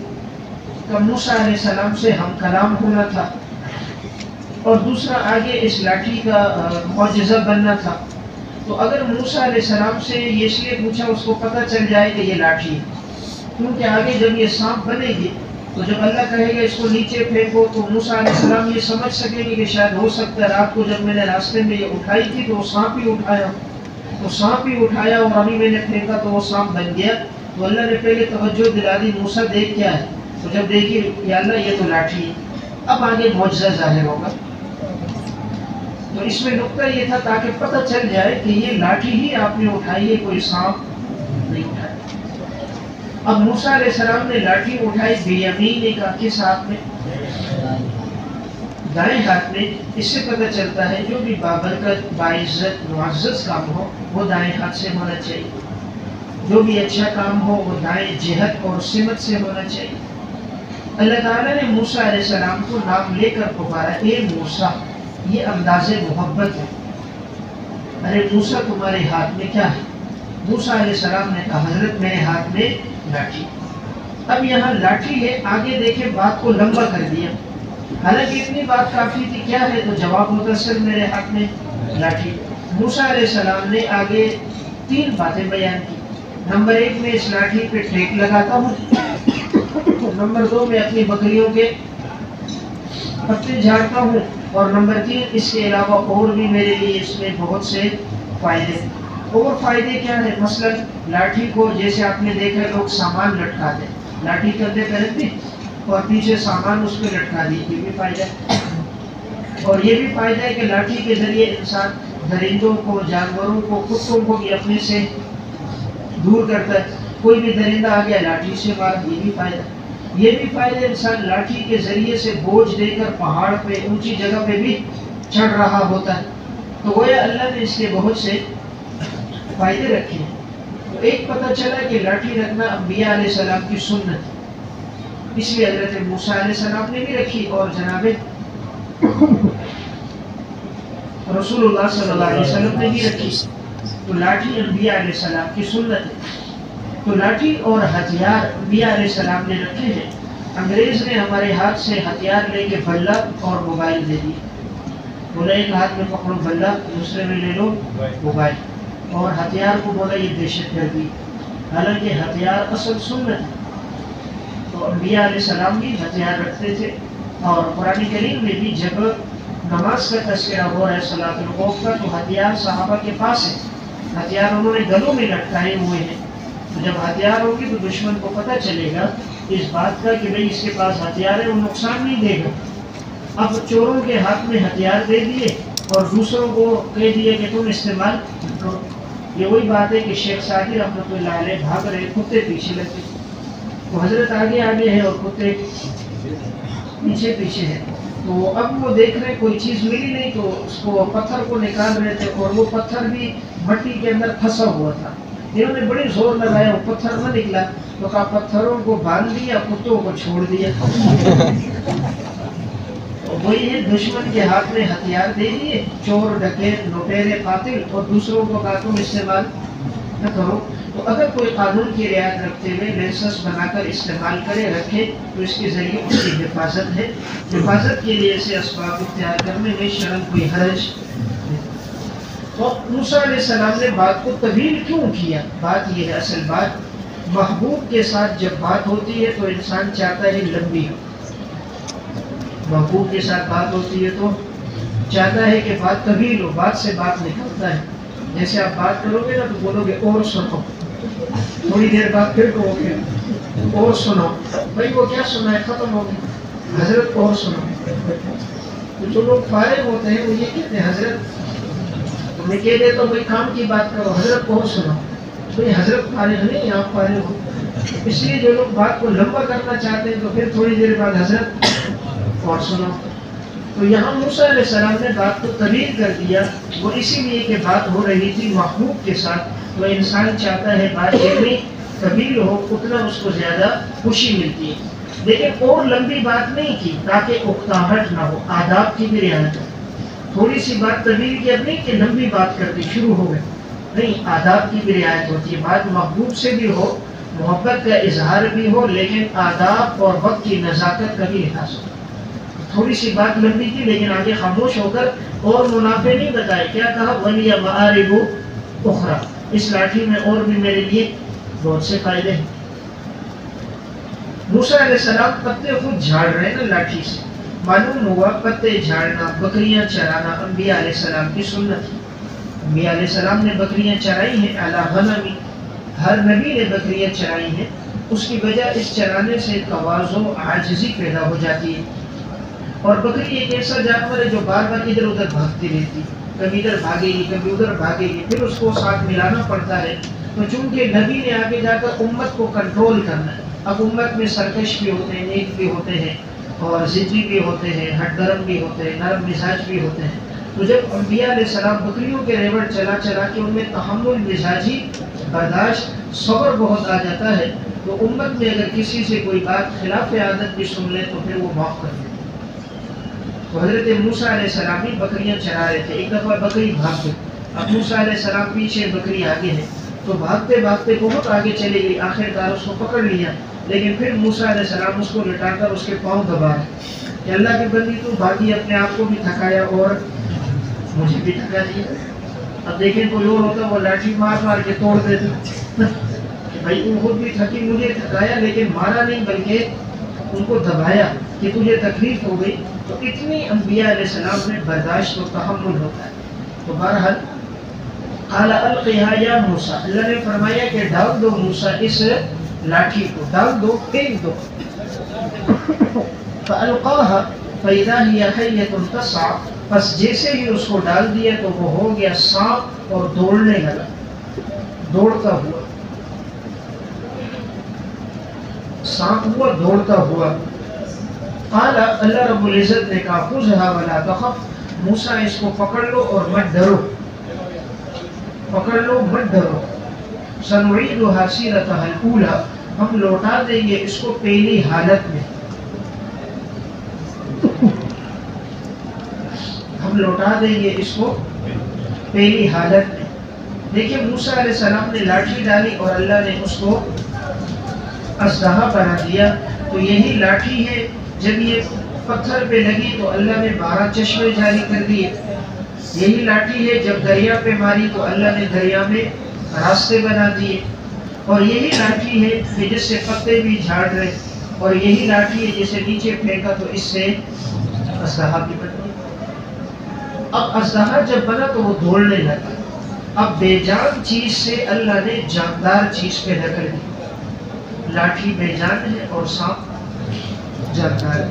S1: کا موسیٰ علیہ السلام سے ہم کلام ہونا تھا، اور دوسرا آگے اس لاٹھی کا معجزہ بننا تھا. تو اگر موسیٰ علیہ السلام سے یہ اس لیے پوچھا اس کو پتہ چل جائے کہ یہ لاٹھی ہے، کیونکہ آگے جب یہ سانپ بنے گی تو جب اللہ کہے گا اس کو نیچے پھینکو تو موسیٰ علیہ السلام یہ سمجھ سکیں گے کہ شاید ہو سکتا ہے رات کو جب میں نے راستے میں یہ اٹھائی تھی تو وہ سانپ ہی اٹھایا، تو سانپ ہی اٹھایا اور ابھی میں نے پھینکا تو وہ سانپ بن گیا. تو اللہ نے پہلے توجہ دلا دی موسیٰ دیکھ کیا ہے. تو جب دیکھی یا اللہ یہ تو لاٹھی ہے، اب آگے معجزہ ظاہر ہوگا. تو اس میں نقطہ یہ تھا تاکہ پتہ چل جائے کہ یہ لاٹھی ہی آپ نے اٹھائی ہے، کوئی سانپ نہیں اٹھایا. اب موسیٰ علیہ السلام نے لاٹھی اٹھائی بیمینک، کس ہاتھ میں؟ دائیں ہاتھ میں. اس سے پتہ چلتا ہے جو بھی بابرکت، باعزت، معزز کام ہو وہ دائیں ہاتھ سے ہونا چاہیے. جو بھی اچھا کام ہو وہ دائیں جہت اور سمت سے ہونا چاہیے. اللہ تعالیٰ نے موسیٰ علیہ السلام کو نام لے کر پکارا اے موسیٰ. یہ انداز محبت ہے. ارے موسیٰ تمہارے ہاتھ میں کیا ہے؟ موسیٰ علیہ السلام نے کہا حضرت میرے ہاتھ میں لاٹھی. اب یہاں لاٹھی ہے، آگے دیکھیں بات کو لمبا کر دیا. حالانکہ اتنی بات کافی تھی، کیا ہے تو جواب ہوتا صرف میرے ہاتھ میں لاٹھی. موسیٰ علیہ السلام نے آگے 3 باتیں بیان کی. نمبر 1 میں اس لاٹھی پہ ٹیک لگاتا ہوں. نمبر 2 میں اپنی بکریوں کے پتے جھاڑتا ہوں. اور نمبر 3 اس کے علاوہ اور بھی میرے لیے اس میں بہت سے فائدے ہیں۔ اور فائدے کیا ہے؟ مثلا لاٹھی کو جیسے آپ نے دیکھا لوگ سامان لٹکاتے ہیں، لاٹھی کندھے پہ رکھ دی اور پیچھے سامان اس پہ لٹکا دی، یہ بھی فائدہ ہے۔ اور یہ بھی فائدہ ہے کہ لاٹھی کے ذریعے انسان درندوں کو، جانوروں کو، کتوں کو بھی اپنے سے دور کرتا ہے۔ کوئی بھی درندہ آ گیا لاٹھی سے مارا، یہ بھی فائدہ ہے۔ یہ بھی فائدہ انسان لاٹھی کے ذریعے سے بوجھ دے کر پہاڑ پہ، اونچی جگہ پہ بھی چڑھ رہا ہوتا ہے۔ تو گویا اللہ نے اس کے بہت سے فائدے رکھے ہیں۔ تو ایک پتہ چلا کہ لاٹھی رکھنا انبیاء علیہ السلام کی سنت ہے، اس لیے حضرت موسیٰ علیہ السلام نے بھی رکھی اور جناب رسول اللہ صلی اللہ علیہ وسلم نے بھی رکھی۔ تو لاٹھی انبیاء علیہ السلام کی سنت ہے۔ تو لاٹھی اور ہتھیار انبیاء علیہ السلام نے رکھے ہیں۔ انگریز نے ہمارے ہاتھ سے ہتھیار لے کے بلہ اور موبائل دے دیے، بولا ایک ہاتھ میں پکڑو بلہ، دوسرے میں لے لو موبائل، اور ہتھیار کو بولا یہ دہشت گردی، حالانکہ ہتھیار اصل سنت ہے۔ تو انبیاء علیہ السلام بھی ہتھیار رکھتے تھے، اور قرآن کریم میں بھی جب نماز کا تذکرہ ہو رہا ہے صلاۃ الخوف کا، تو ہتھیار صحابہ کے پاس ہے، ہتھیار انہوں نے گلوں میں لٹکائے ہوئے ہیں۔ تو جب ہتھیار ہوگی تو دشمن کو پتہ چلے گا اس بات کا کہ بھئی اس کے پاس ہتھیار ہے، وہ نقصان نہیں دے گا۔ اب چوروں کے ہاتھ میں ہتھیار دے دیے اور دوسروں کو کہہ دیے کہ تم استعمال کرو۔ یہ وہی بات ہے کہ شیخ سعدی رحمۃ اللہ علیہ بھاگ رہے، کتے پیچھے لگے، تو حضرت آگے آگے ہے اور کتے پیچھے پیچھے ہے۔ تو اب وہ دیکھ رہے کوئی چیز ملی نہیں، تو اس کو پتھر کو نکال رہے تھے، اور وہ پتھر بھی مٹی کے اندر پھنسا ہوا تھا۔ انہوں نے بڑی زور لگایا، وہ پتھر نہ نکلا، تو کہا پتھروں کو باندھ دیا، کتوں کو چھوڑ دیا۔ وہی ہے، دشمن کے ہاتھ میں ہتھیار دے دیے، چور، ڈکیت، لٹیرے، قاتل، اور دوسروں کو کہا تم استعمال نہ کرو۔ تو اگر کوئی قانون کی رعایت رکھتے ہوئے لائسنس بنا کر استعمال کرے، رکھے، تو اس کے ذریعے اس کی حفاظت ہے۔ حفاظت کے لیے ایسے اسباب اختیار کرنے میں شرم کوئی حرج نہیں۔ تو موسیٰ علیہ السلام نے بات کو طویل کیوں کیا؟ بات یہ ہے، اصل بات محبوب کے ساتھ جب بات ہوتی ہے تو انسان چاہتا ہے لمبی ہو۔ محبوب کے ساتھ بات ہوتی ہے تو چاہتا ہے کہ بات طویل ہو، بات سے بات نکلتا ہے۔ جیسے آپ بات کرو گے نا تو بولو گے اور سنو، تھوڑی دیر بعد پھر کہو گے اور سنو، بھائی وہ کیا سنا ہے، ختم ہو گیا، حضرت اور سنو۔ تو جو لوگ فارغ ہوتے ہیں وہ یہ کہتے ہیں حضرت، میں کہہ دیتا ہوں بھائی کام کی بات کرو، حضرت اور سنو، بھائی حضرت فارغ نہیں، آپ فارغ ہو۔ اس لیے جو لوگ بات کو لمبا کرنا چاہتے ہیں تو پھر تھوڑی دیر بعد حضرت اور سنو۔ تو یہاں موسیٰ علیہ السلام نے بات کو طویل کر دیا، وہ اسی لیے کہ بات ہو رہی تھی محبوب کے ساتھ، تو انسان چاہتا ہے بات جتنی طویل ہو اتنا اس کو زیادہ خوشی ملتی ہے۔ لیکن اور لمبی بات نہیں کی تاکہ اکتاہٹ نہ ہو، آداب کی بھی رعایت ہو۔ تھوڑی سی بات طویل کی اب نہیں کہ لمبی بات کرتی شروع ہو گئے، نہیں، آداب کی بھی رعایت ہوتی ہے۔ بات محبوب سے بھی ہو، محبت کا اظہار بھی ہو، لیکن آداب اور وقت کی نزاکت کا بھی لحاظ ہو۔ تھوڑی سی بات لمبی کی لیکن آگے خاموش ہو کر اور منافع نہیں بتائے، کیا کہا، وَلِيَ مَآرِبُ اُخْرَى، اس لاٹھی میں اور بھی میرے لیے بہت سے فائدے ہیں۔ موسیٰ علیہ السلام پتے خود جھاڑ رہے ہیں نا لاٹھی سے، معلوم ہوا پتے جھاڑنا، بکریاں چرانا انبیاء علیہ السلام کی سنت ہے۔ انبیاء علیہ السلام نے بکریاں چرائی ہیں، اعلیٰ غنمی، ہر نبی نے بکریاں چرائی ہیں۔ اس کی وجہ اس چرانے سے تواضع، عاجزی پیدا ہو جاتی ہے۔ اور بکری ایک ایسا جانور ہے جو بار بار ادھر ادھر بھاگتی رہتی، کبھی ادھر بھاگے گی کبھی ادھر بھاگے گی، پھر اس کو ساتھ ملانا پڑتا ہے۔ تو چونکہ نبی نے آگے جا کر امت کو کنٹرول کرنا ہے، اب امت میں سرکش بھی ہوتے ہیں، نیک بھی ہوتے ہیں، اور ضدی بھی ہوتے ہیں، ہٹ گرم بھی ہوتے ہیں، نرم مزاج بھی ہوتے ہیں۔ تو جب انبیاء علیہ السلام بکریوں کے ریوڑ چلا چلا کے ان میں تحمل، مزاجی برداشت، صبر بہت آ جاتا ہے، تو امت میں اگر کسی سے کوئی بات خلاف عادت بھی سن لے تو پھر وہ معاف کر دے۔ تو حضرت موسیٰ علیہ السلام بھی بکریاں چرا رہے تھے، ایک دفعہ بکری بھاگ گئی، اب موسیٰ علیہ السلام پیچھے، بکری آگے ہے، تو بھاگتے بھاگتے بہت آگے چلی گئی، آخر کار اس کو پکڑ لیا، لیکن پھر موسیٰ علیہ السلام اس کو لٹا کر اس کے پاؤں دبا رہے کہ اللہ کی بندی تو بھاگی، اپنے آپ کو بھی تھکایا اور مجھے بھی تھکا دیا۔ اب دیکھیں کوئی اور ہوتا وہ لاٹھی مار مار کے توڑ دیتا کہ بھائی تم خود بھی تھکی، مجھے تھکایا، لیکن مارا نہیں بلکہ ان کو دبایا کہ تجھے تکلیف ہو گئی، تو اتنی انبیاء علیہ السلام میں برداشت و تحمل ہوتا ہے. تو بہرحال قال القیہا یا موسیٰ، اللہ نے فرمایا کہ ڈال دو موسیٰ اس لاٹھی کو، ڈال دو، پھینک دو. فَأَلْقَاهَا فَإِذَا هِيَ حَيَّةٌ تَسْعَىٰ، پس جیسے ہی اس کو ڈال دیا تو وہ ہو گیا سانپ اور دوڑنے لگا، دوڑتا ہوا سانپ ہوا، دوڑتا ہوا. قال، اللہ رب العزت نے کہا خذھا ولا تخف، موسیٰ اس کو پکڑ لو اور مت ڈرو، پکڑ لو مت ڈرو. سنعیدها سیرتها الاولی، ہم لوٹا دیں گے اس کو پہلی حالت میں، ہم لوٹا دیں گے اس کو پہلی حالت میں. دیکھیں موسیٰ علیہ السلام نے لاٹھی ڈالی اور اللہ نے اس کو اژدہا بنا دیا. تو یہی لاٹھی ہے، جب یہ پتھر پہ لگی تو اللہ نے 12 چشمے جاری کر دیے. یہی لاٹھی ہے، جب دریا پہ ماری تو اللہ نے دریا میں راستے بنا دیے. اور یہی لاٹھی ہے کہ جس سے پتے بھی جھاڑ رہے، اور یہی لاٹھی ہے جسے نیچے پھینکا تو اس سے اژدہا بھی بن گیا. اب اژدہا جب بنا تو وہ دوڑنے لگا. اب بے جان چیز سے اللہ نے جاندار چیز پیدا کر دی. لاٹھی بے جان ہے اور سانپ جاندار ہے.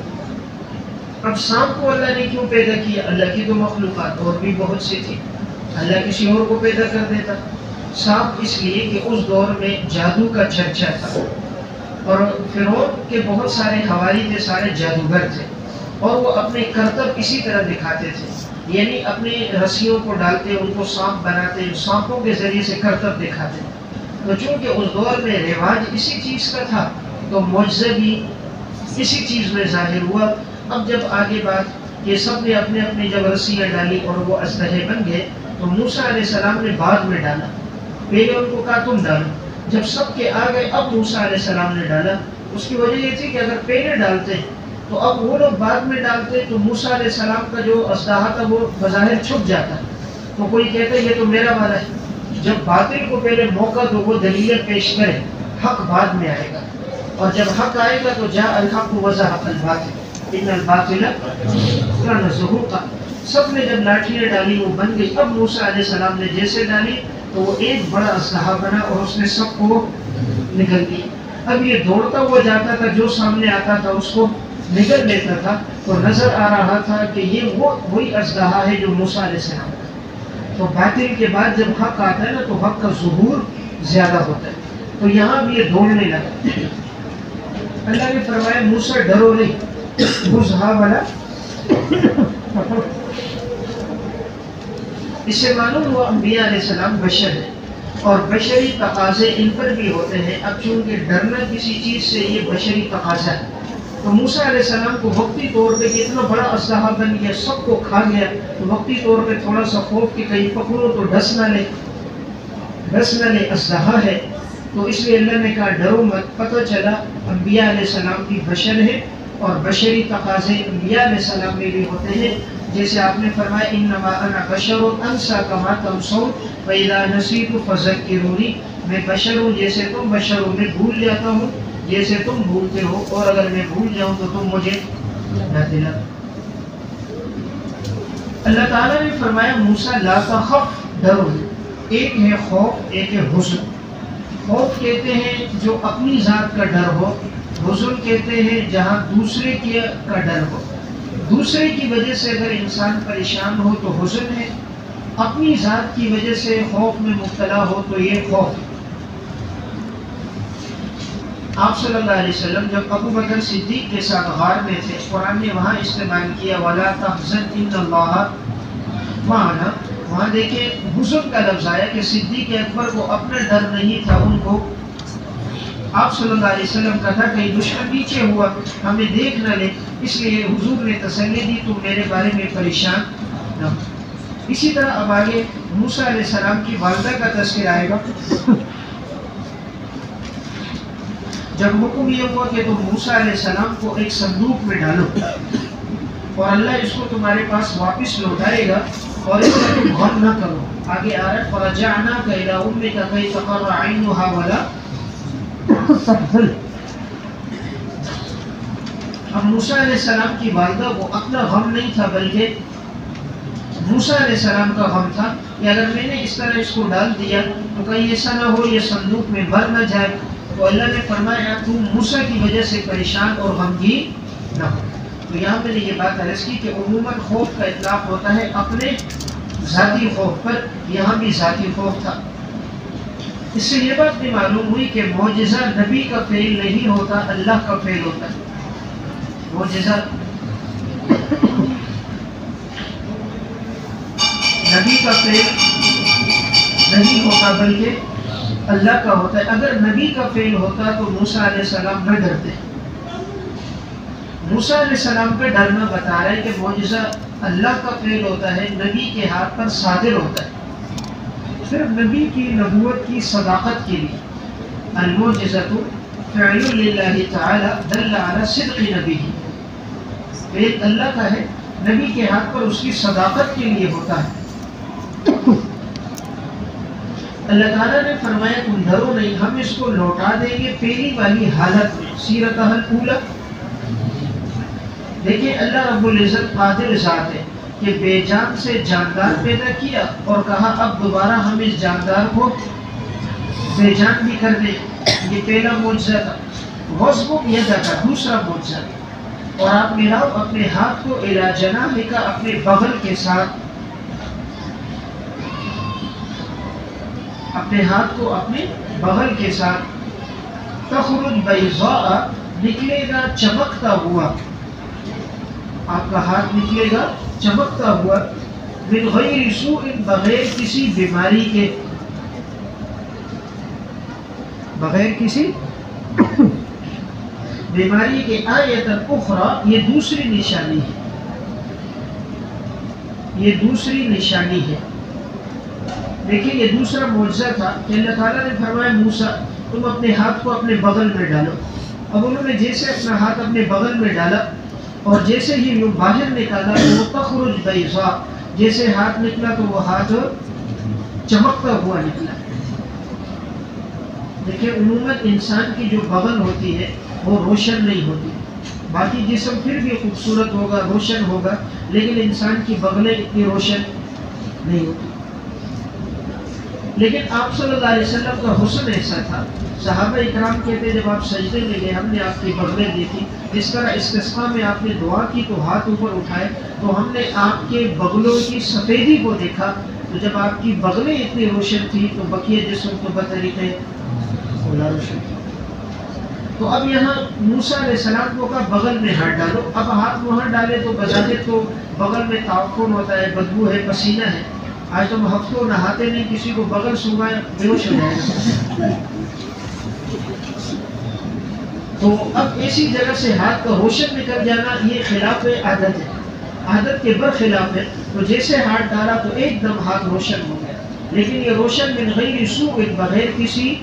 S1: اب سانپ کو اللہ نے کیوں پیدا کیا؟ اللہ کی تو مخلوقات اور بھی بہت سی تھی، اللہ کسی اور کو پیدا کر دیتا. سانپ اس لیے کہ اس دور میں جادو کا چرچا تھا، اور فرعون کے بہت سارے حوالی تھے، سارے جادوگر تھے، اور وہ اپنے کرتب اسی طرح دکھاتے تھے. یعنی اپنی رسیوں کو ڈالتے، ان کو سانپ بناتے، سانپوں کے ذریعے سے کرتب دکھاتے. تو چونکہ اس دور میں رواج اسی چیز کا تھا تو معجزہ بھی اسی چیز میں ظاہر ہوا. اب جب آگے بات یہ سب نے اپنے اپنے جب رسیاں ڈالی اور وہ اژدہے بن گئے تو موسیٰ علیہ السلام نے بعد میں ڈالا. پہلے ان کو کہا تم ڈالو. جب سب کے آ گئے اب موسیٰ علیہ السلام نے ڈالا. اس کی وجہ یہ تھی کہ اگر پہلے ڈالتے تو اب وہ لوگ بعد میں ڈالتے تو موسیٰ علیہ السلام کا جو اژدہا تھا وہ بظاہر چھپ جاتا، تو کوئی کہتا یہ تو میرا والا ہے. جب باطل کو پہلے موقع دو وہ دلیل پیش کرے، حق بعد میں آئے گا. اور جب حق آئے گا تو جاء الحق وزهق الباطل ان الباطل كان زهوقا. سب نے جب لاٹھیاں ڈالی وہ بن گئی. اب موسیٰ علیہ السلام نے جیسے ڈالی تو وہ ایک بڑا اژدہا بنا اور اس نے سب کو نگل دیا. اب یہ دوڑتا ہوا جاتا تھا، جو سامنے آتا تھا اس کو نگل لیتا تھا. تو نظر آ رہا تھا کہ یہ وہی اژدہا ہے جو موسیٰ علیہ السلام کا. تو باطل کے بعد جب حق آتا ہے نا تو حق کا ظہور زیادہ ہوتا ہے. تو یہاں بھی یہ دوڑنے لگا. اللہ نے فرمایا موسیٰ ڈرو نہیں، خذھا ولا. اس سے معلوم ہوا انبیاء علیہ السلام بشر ہیں اور بشری تقاضے ان پر بھی ہوتے ہیں. اب چونکہ ڈرنا کسی چیز سے یہ بشری تقاضا ہے تو موسیٰ علیہ السلام کو وقتی طور پہ اتنا بڑا اژدہا بن گیا، سب کو کھا گیا، تو وقتی طور پہ تھوڑا سا خوف کہ کہیں پکڑو تو ڈس نہ لے اژدہا ہے. تو اس لیے اللہ نے کہا ڈرو مت. پتہ چلا انبیاء علیہ السلام بھی بشر ہیں اور بشری تقاضے انبیاء علیہ السلام میں بھی ہوتے ہیں. جیسے آپ نے فرمایا انما انا بشر انسى كما تنسون واذا نسيت فذكروني، میں بشر ہوں جیسے تم بشر ہو، میں بھول جاتا ہوں جیسے تم بھولتے ہو، اور اگر میں بھول جاؤں تو تم مجھے نہ دلاؤ. اللہ تعالیٰ نے فرمایا موسیٰ لا تخف، ڈرو. ایک ہے خوف، ایک ہے حزن. خوف کہتے ہیں جو اپنی ذات کا ڈر ہو، حزن کہتے ہیں جہاں دوسرے کا ڈر ہو. دوسرے کی وجہ سے اگر انسان پریشان ہو تو حزن ہے، اپنی ذات کی وجہ سے خوف میں مبتلا ہو تو یہ خوف. آپ صلی اللہ علیہ وسلم جب ابو بکر صدیق کے ساتھ غار میں تھے، قرآن نے وہاں استعمال کیا وَلَا تَحْزَنْ إِنَّ اللَّهَ مَعَنَا. وہاں دیکھیں حزن کا لفظ آیا کہ صدیق اکبر کو اپنا ڈر نہیں تھا، ان کو آپ صلی اللہ علیہ وسلم کا تھا کہیں دشمن پیچھے ہوا ہمیں دیکھ نہ لے، اس لیے حضور نے تسلی دی تم میرے بارے میں پریشان نہ ہو. اسی طرح اب آگے موسیٰ علیہ السلام کی والدہ کا تذکر آئے گا. جب حکم یہ ہوا کہ تم موسیٰ علیہ السلام کو ایک صندوق میں ڈالو اور اللہ اس کو تمہارے پاس واپس لوٹائے گا اور اس کا تم غم نہ کرو. آگے آ رہا ہے فَرَجَعْنَاكَ إِلَىٰ أُمِّكَ كَيْ تَقَرَّ عَيْنُهَا وَلَا تَحْزَنَ. اب موسیٰ علیہ السلام کی والدہ کو اپنا غم نہیں تھا بلکہ موسیٰ علیہ السلام کا غم تھا کہ اگر میں نے اس طرح اس کو ڈال دیا تو کہیں ایسا نہ ہو یہ صندوق میں بھر نہ جائے. تو اللہ نے فرمایا تو موسیٰ کی وجہ سے پریشان اور غمگین نہ ہو. تو یہاں میں نے یہ بات عرض کی کہ عموماً خوف کا اطلاق ہوتا ہے اپنے ذاتی خوف پر، یہاں بھی ذاتی خوف تھا. اس سے یہ بات بھی معلوم ہوئی کہ معجزہ نبی کا فعل نہیں ہوتا، اللہ کا فعل ہوتا ہے. معجزہ نبی کا فعل نہیں ہوتا بلکہ اللہ کا ہوتا ہے. اگر نبی کا فعل ہوتا تو موسیٰ علیہ السلام نہ ڈرتے. موسیٰ علیہ السلام پہ ڈرنا بتا رہا ہے کہ معجزہ اللہ کا فعل ہوتا ہے، نبی کے ہاتھ پر صادر ہوتا ہے. صرف نبی کی نبوت کی صداقت کے لیے المعجزۃ فعل للہ تعالی دل علی صدق نبی، فعل اللہ کا ہے، نبی کے ہاتھ پر اس کی صداقت کے لیے ہوتا ہے. اللہ تعالیٰ نے فرمایا تم ڈرو نہیں، ہم اس کو لوٹا دیں گے پہلی والی حالت میں، سیرتہ الاولی. دیکھیں اللہ رب العزت قادر ذات ہے کہ بے جان سے جاندار پیدا کیا اور کہا اب دوبارہ ہم اس جاندار کو بے جان بھی کر دیں. یہ پہلا معجزہ تھا. وَاصْبُغْ يَدَكَ دوسرا معجزہ. اور آپ ملاؤ اپنے ہاتھ کو اِلیٰ جَنَاحِكَ اپنے بغل کے ساتھ، اپنے ہاتھ کو اپنے بغل کے ساتھ. تخرج بیضاء نکلے گا چمکتا ہوا، آپ کا ہاتھ نکلے گا چمکتا ہوا، من غیر سوء بغیر کسی بیماری کے، بغیر کسی بیماری کے. آیۃ اخری یہ دوسری نشانی ہے، یہ دوسری نشانی ہے. دیکھیں یہ دوسرا معجزہ تھا کہ اللہ تعالیٰ نے فرمایا موسیٰ تم اپنے ہاتھ کو اپنے بغل میں ڈالو. اب انہوں نے جیسے اپنا ہاتھ اپنے بغل میں ڈالا اور جیسے ہی وہ باہر نکالا تو وہ تخرج بیضاء، جیسے ہاتھ نکلا تو وہ ہاتھ چمکتا ہوا نکلا. دیکھیں عموماً انسان کی جو بغل ہوتی ہے وہ روشن نہیں ہوتی، باقی جسم پھر بھی خوبصورت ہوگا، روشن ہوگا، لیکن انسان کی بغلیں اتنی روشن نہیں ہوتی. لیکن آپ صلی اللہ علیہ وسلم کا حسن ایسا تھا، صحابہ اکرام کہتے جب آپ سجدے میں گئے ہم نے آپ کی بغلیں دیکھی، جس طرح استسقاء میں آپ نے دعا کی تو ہاتھ اوپر اٹھائے تو ہم نے آپ کے بغلوں کی سفیدی کو دیکھا. تو جب آپ کی بغلیں اتنی روشن تھی تو بقیہ جسم تو بطریقے روشن. تو اب یہاں موسیٰ علیہ السلام کو کہا بغل میں ہاتھ ڈالو. اب ہاتھ وہاں ڈالے تو بظاہر تو بغل میں تعفن ہوتا ہے، بدبو ہے، پسینہ ہے. آج تم ہفتوں نہاتے نہیں، کسی کو بغل سنگائے بے ہوش ہو جائے گا. تو اب ایسی جگہ سے ہاتھ کا روشن نکل جانا یہ خلاف عادت ہے، عادت کے برخلاف ہے. تو جیسے ہاتھ ڈالا تو ایک دم ہاتھ روشن ہو گیا، لیکن یہ روشن من غیر سوء بغیر کسی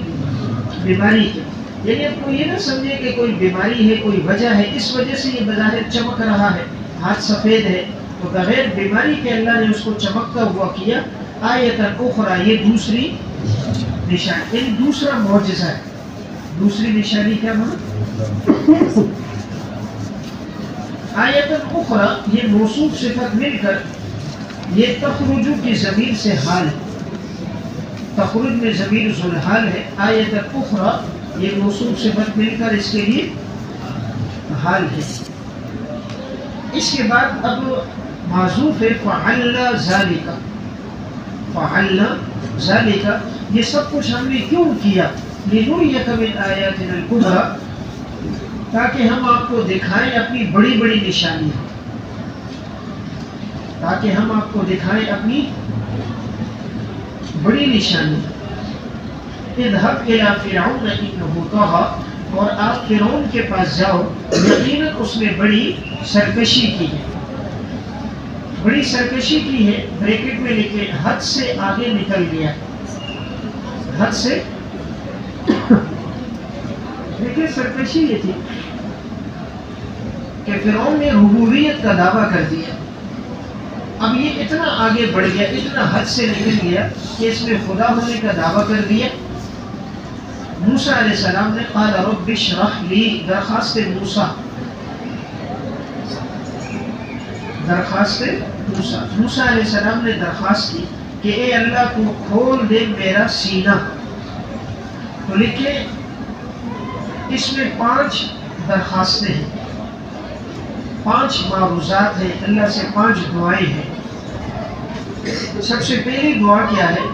S1: بیماری کے. یعنی اب کوئی یہ نہ سمجھے کہ کوئی بیماری ہے، کوئی وجہ ہے، اس وجہ سے یہ بظاہر چمک رہا ہے، ہاتھ سفید ہے، تو بغیر بیماری کے اللہ نے اس کو چمکتا ہوا کیا. آیت اخری یہ دوسری نشانی، یعنی دوسرا معجزہ ہے. دوسری نشانی کیا مانا؟ آیت اخری یہ موصوف صفت مل کر یہ تخرج کی ضمیر سے حال ہے. تخرج میں ضمیر ذوالحال ہے. آیت اخری یہ موصوف صفت مل کر اس کے لیے حال ہے. اس کے بعد اب معذوف ہے فعلنا ذالک. فعلنا ذالک یہ سب کچھ ہم نے کیوں کیا؟ لنریک من آیاتنا الکبری تاکہ ہم آپ کو دکھائیں اپنی بڑی بڑی نشانیاں، تاکہ ہم آپ کو دکھائیں اپنی بڑی نشانیاں. اذهب الى فرعون انه طغى اور آپ فرعون کے پاس جاؤ، یقیناً اس نے بڑی سرکشی کی ہے. بڑی سرکشی کی ہے، بریکٹ میں لکھے حد سے آگے نکل گیا. حد سے دیکھیں سرکشی یہ تھی کہ فرعون نے ربوبیت کا دعویٰ کر دیا. اب یہ اتنا آگے بڑھ گیا، اتنا حد سے نکل گیا کہ اس میں خدا ہونے کا دعویٰ کر دیا. موسیٰ علیہ السلام نے قال رب اشرح لی، درخواست موسیٰ درخواست موسیٰ علیہ السلام نے درخواست کی کہ اے اللہ تو کھول دے میرا سینہ. تو لکھیں اس میں 5 درخواستیں ہیں، 5 معروضات ہیں، اللہ سے 5 دعائیں ہیں. سب سے پہلی دعا کیا ہے؟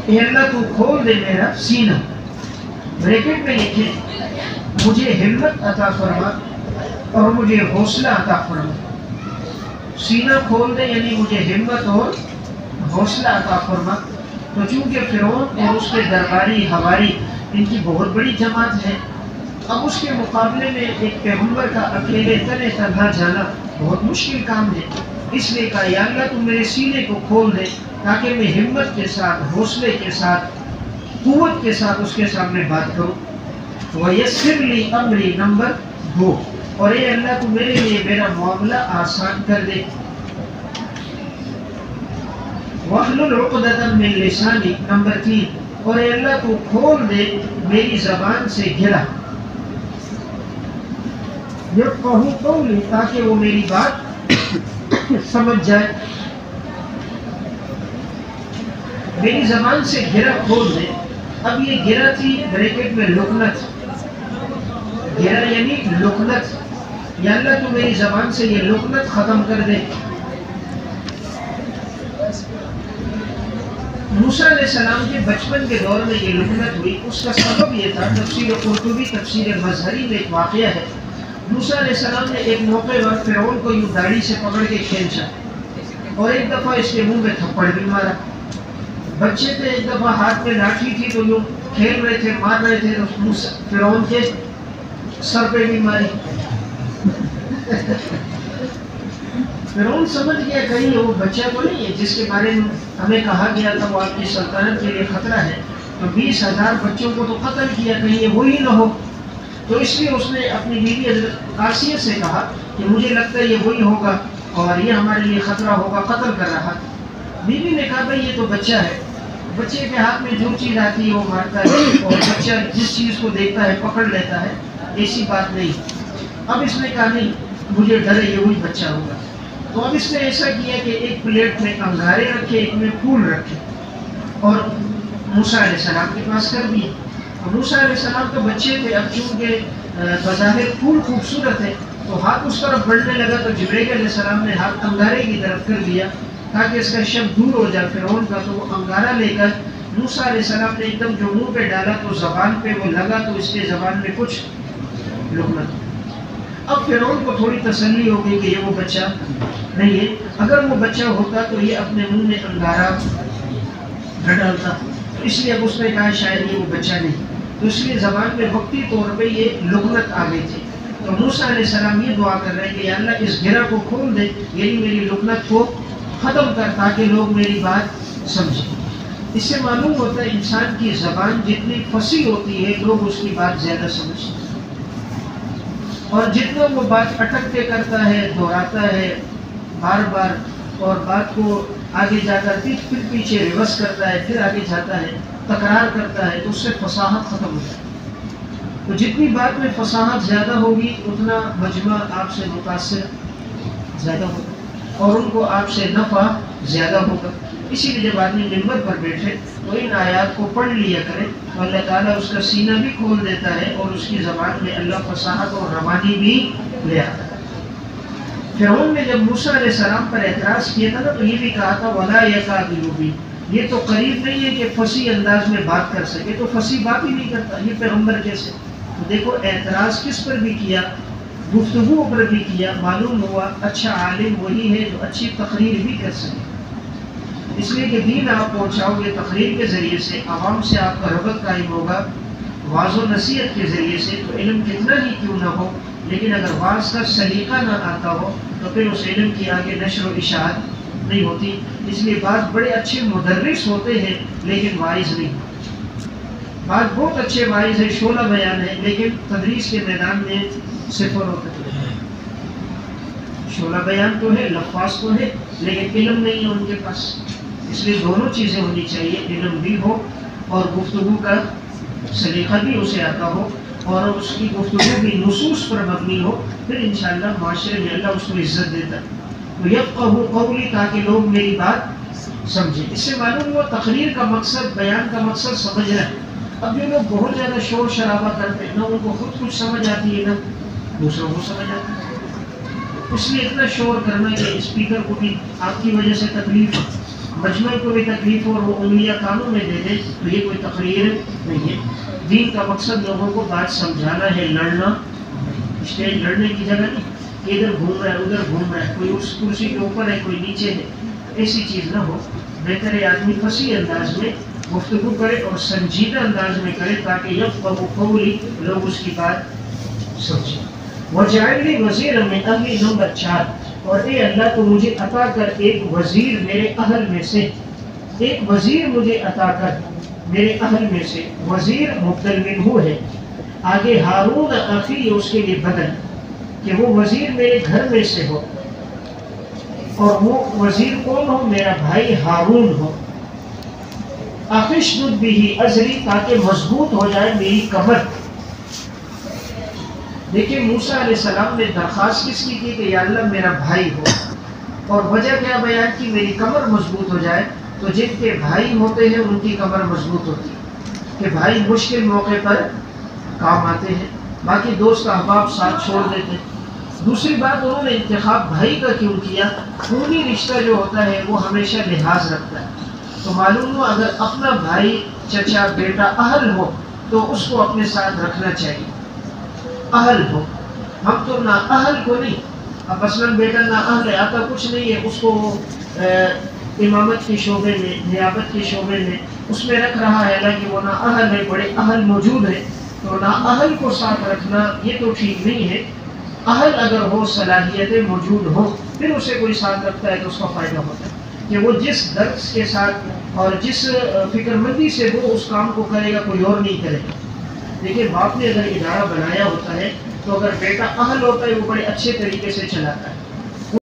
S1: اے اللہ تو کھول دے میرا سینہ. بریکٹ میں لکھیں مجھے ہمت عطا فرما اور مجھے حوصلہ عطا فرما. سینہ کھول دے یعنی مجھے ہمت اور حوصلہ عطا فرما. تو چونکہ فرعون اور اس کے درباری حواری ان کی بہت بڑی جماعت ہے، اب اس کے مقابلے میں ایک پیغمبر کا اکیلے تنہے تنہا جانا بہت مشکل کام ہے. اس لیے کہا یا اللہ تم میرے سینے کو کھول دے تاکہ میں ہمت کے ساتھ، حوصلے کے ساتھ، قوت کے ساتھ اس کے سامنے بات کروں. وَيَسِّرْ لِي أَمْرِي نمبر 2، اور اے اللہ تو میرے لیے میرا معاملہ آسان کر دے. وَاحْلُلْ عُقْدَةً مِّن لِّسَانِي نمبر 3، اور اے اللہ تو کھول دے میری زبان سے گرہ. یفقہوا قولی، تاکہ وہ میری بات سمجھ جائے. میری زبان سے گرہ کھول دے. اب یہ گرہ تھی بریکٹ میں لکنت. گرہ یعنی لکنت. یا اللہ تو میری زبان سے یہ لکنت ختم کر دے. موسیٰ علیہ السلام کے بچپن کے دور میں یہ لکنت ہوئی. اس کا سبب یہ تھا، تفسیر قرطبی تفسیر مظہری میں ایک واقعہ ہے. موسیٰ علیہ السلام نے ایک موقع پر فرعون کو یوں داڑھی سے پکڑ کے کھینچا اور ایک دفعہ اس کے منہ میں تھپڑ بھی مارا. بچے تھے، ایک دفعہ ہاتھ میں لاٹھی تھی تو یوں کھیل رہے تھے، مار رہے تھے تو فرعون کے سر پہ بھی ماری. فرعون سمجھ گیا کہیں وہ بچہ تو نہیں ہے جس کے بارے میں ہمیں کہا گیا تھا وہ آپ کی سلطنت کے لیے خطرہ ہے. تو 20,000 بچوں کو تو قتل کیا، کہیں یہ وہی نہ ہو. تو اس لیے اس نے اپنی بیوی حضرت آسیہ سے کہا کہ مجھے لگتا ہے یہ وہی ہوگا اور یہ ہمارے لیے خطرہ ہوگا، قتل کر رہا. بیوی نے کہا بھائی یہ تو بچہ ہے، بچے کے ہاتھ میں جو چیز آتی ہے وہ مارتا ہے اور بچہ جس چیز کو دیکھتا ہے پکڑ لیتا ہے، ایسی بات نہیں. اب اس نے کہا نہیں مجھے ڈر ہے یہ وہی بچہ ہوگا. تو اب اس نے ایسا کیا کہ ایک پلیٹ میں انگارے رکھے، ایک میں پھول رکھے اور موسیٰ علیہ السلام کے پاس کر دیے. موسیٰ علیہ السلام تو بچے تھے، اب چونکہ بظاہر پھول خوبصورت ہے تو ہاتھ اس طرف بڑھنے لگا تو جبرائیل علیہ السلام نے ہاتھ انگارے کی طرف کر دیا تاکہ اس کا شب دور ہو جائے فرعون کا. تو وہ انگارہ لے کر موسیٰ علیہ السلام نے ایک دم جو منہ پہ ڈالا تو زبان پہ وہ لگا تو اس کے زبان میں کچھ لکنت. اب فرعون کو تھوڑی تسلی ہو گئی کہ یہ وہ بچہ نہیں ہے. اگر وہ بچہ ہوتا تو یہ اپنے منہ میں انگارہ نہ ڈالتا. اس لیے اب اس نے کہا شاید یہ وہ بچہ نہیں. تو اس لیے زبان میں وقتی طور پہ یہ لکنت آ گئی تھی. تو موسیٰ علیہ السلام یہ دعا کر رہے ہیں کہ یا اللہ اس گرہ کو کھول دے، یعنی میری لکنت کو ختم کر تاکہ لوگ میری بات سمجھیں. اس سے معلوم ہوتا ہے انسان کی زبان جتنی فصیح ہوتی ہے لوگ اس کی بات زیادہ سمجھتے ہیں، اور جتنا وہ بات اٹک کے کرتا ہے، دہراتا ہے بار بار اور بات کو آگے جاتا ہے پھر پیچھے ریورس کرتا ہے، پھر آگے جاتا ہے، تکرار کرتا ہے، تو اس سے فصاحت ختم ہوتا ہے. تو جتنی بات میں فصاحت زیادہ ہوگی اتنا مجمع آپ سے متاثر زیادہ ہوگا اور ان کو آپ سے نفع زیادہ ہوگا. اسی لیے جب آدمی منبر پر بیٹھے تو ان آیات کو پڑھ لیا کرے تو اللہ تعالیٰ اس کا سینہ بھی کھول دیتا ہے اور اس کی زبان میں اللہ فصاحت اور روانی بھی لے آتا ہے. فرعون نے جب موسیٰ علیہ السلام پر اعتراض کیا تھا نا تو یہ بھی کہا تھا وَلَا يَكَادُ يُبِينُ، یہ تو قریب نہیں ہے کہ فصیح انداز میں بات کر سکے، تو فصیح بات ہی نہیں کرتا یہ پیغمبر کیسے. تو دیکھو اعتراض کس پر بھی کیا، گفتگو پر بھی کیا. معلوم ہوا اچھا عالم وہی ہے جو اچھی تقریر بھی کر سکے. اس لیے کہ دین آپ پہنچاؤ گے تقریر کے ذریعے سے، عوام سے آپ کا ربط قائم ہوگا واعظ و نصیحت کے ذریعے سے. تو علم کتنا ہی کیوں نہ ہو لیکن اگر واعظ کا سلیقہ نہ آتا ہو تو پھر اس علم کی آگے نشر و اشاعت نہیں ہوتی. اس لیے بعض بڑے اچھے مدرس ہوتے ہیں لیکن واعظ نہیں. بعض بہت اچھے واعظ ہیں، شعلہ بیان ہے، لیکن تدریس کے میدان میں صفر ہوتے ہیں. شعلہ بیان تو ہے، لفاظ تو ہے، لیکن علم نہیں ہے ان کے پاس. اس لیے دونوں چیزیں ہونی چاہیے، علم بھی ہو اور گفتگو کا سلیقہ بھی اسے آتا ہو. اور اس کی گفتگو بھی نصوص پر مبنی ہو، پھر انشاءاللہ معاشرے میں اللہ اس کو عزت دیتا ہے۔ تو یفقہوا قولی، تاکہ لوگ میری بات سمجھیں۔ اس سے معلوم ہوا تقریر کا مقصد، بیان کا مقصد سمجھنا ہے۔ اب جو لوگ بہت زیادہ شور شرابہ کرتے ہیں، نہ ان کو خود کچھ سمجھ آتی ہے نہ دوسروں کو سمجھ آتی ہے، اس لیے اتنا شور کرنا کہ اسپیکر کو بھی آپ کی وجہ سے تکلیف ہو، مجمع کو بھی تکلیف ہو اور وہ انگلیاں کانوں میں دے دے، تو یہ کوئی تقریر نہیں ہے۔ دین کا مقصد لوگوں کو بات سمجھانا ہے، لڑنا، اسٹیج لڑنے کی جگہ نہیں کہ ادھر گھوم رہا ہے ادھر گھوم رہا ہے، کوئی اس کرسی کے اوپر ہے کوئی نیچے ہے، ایسی چیز نہ ہو۔ بہتر ہے آدمی فصیح انداز میں گفتگو کرے اور سنجیدہ انداز میں کرے، تاکہ یفقہوا قولی، لوگ اس کی بات سمجھیں۔ وَجَعَلْنِي وَزِيرًا مِّنْ أَهْلِي، نمبر 4، اور اے اللہ تو مجھے عطا کر ایک وزیر میرے اہل میں سے، ایک وزیر مجھے عطا کر میرے اہل میں سے۔ وزیر مبدل منہ ہے، آگے ہارون اخی اس کے لیے بدل، کہ وہ وزیر میرے گھر میں سے ہو، اور وہ وزیر کون ہو؟ میرا بھائی ہارون ہو۔ اخشدد بہ ازری، تاکہ مضبوط ہو جائے میری کمر۔ دیکھیں موسیٰ علیہ السلام نے درخواست کس کی کی کہ یا اللہ میرا بھائی ہو، اور وجہ کیا بیان کی؟ میری کمر مضبوط ہو جائے۔ تو جن کے بھائی ہوتے ہیں ان کی کمر مضبوط ہوتی ہے کہ بھائی مشکل موقع پر کام آتے ہیں، باقی دوست احباب ساتھ چھوڑ دیتے ہیں۔ دوسری بات، انہوں نے انتخاب بھائی کا کیوں کیا؟ خونی رشتہ جو ہوتا ہے وہ ہمیشہ لحاظ رکھتا ہے، تو معلوم ہو اگر اپنا بھائی، چچا، بیٹا اہل ہو تو اس کو اپنے ساتھ رکھنا چاہیے، اہل ہو۔ ہم تو نہ اہل کو نہیں، اب مثلاً بیٹا نہ اہل ہے، آتا کچھ نہیں ہے، اس کو امامت کے شعبے میں، نیابت کے شعبے میں اس میں رکھ رہا ہے، حالانکہ وہ نہ اہل ہے، بڑے اہل موجود ہیں، تو نہ اہل کو ساتھ رکھنا یہ تو ٹھیک نہیں ہے۔ اہل اگر ہو، صلاحیتیں موجود ہو، پھر اسے کوئی ساتھ رکھتا ہے تو اس کا فائدہ ہوتا ہے کہ وہ جس درس کے ساتھ اور جس فکر مندی سے وہ اس کام کو کرے گا کوئی اور نہیں کرے گا۔ دیکھیں باپ نے اگر ادارہ بنایا ہوتا ہے تو اگر بیٹا اہل ہوتا ہے وہ بڑے اچھے طریقے سے چلاتا ہے،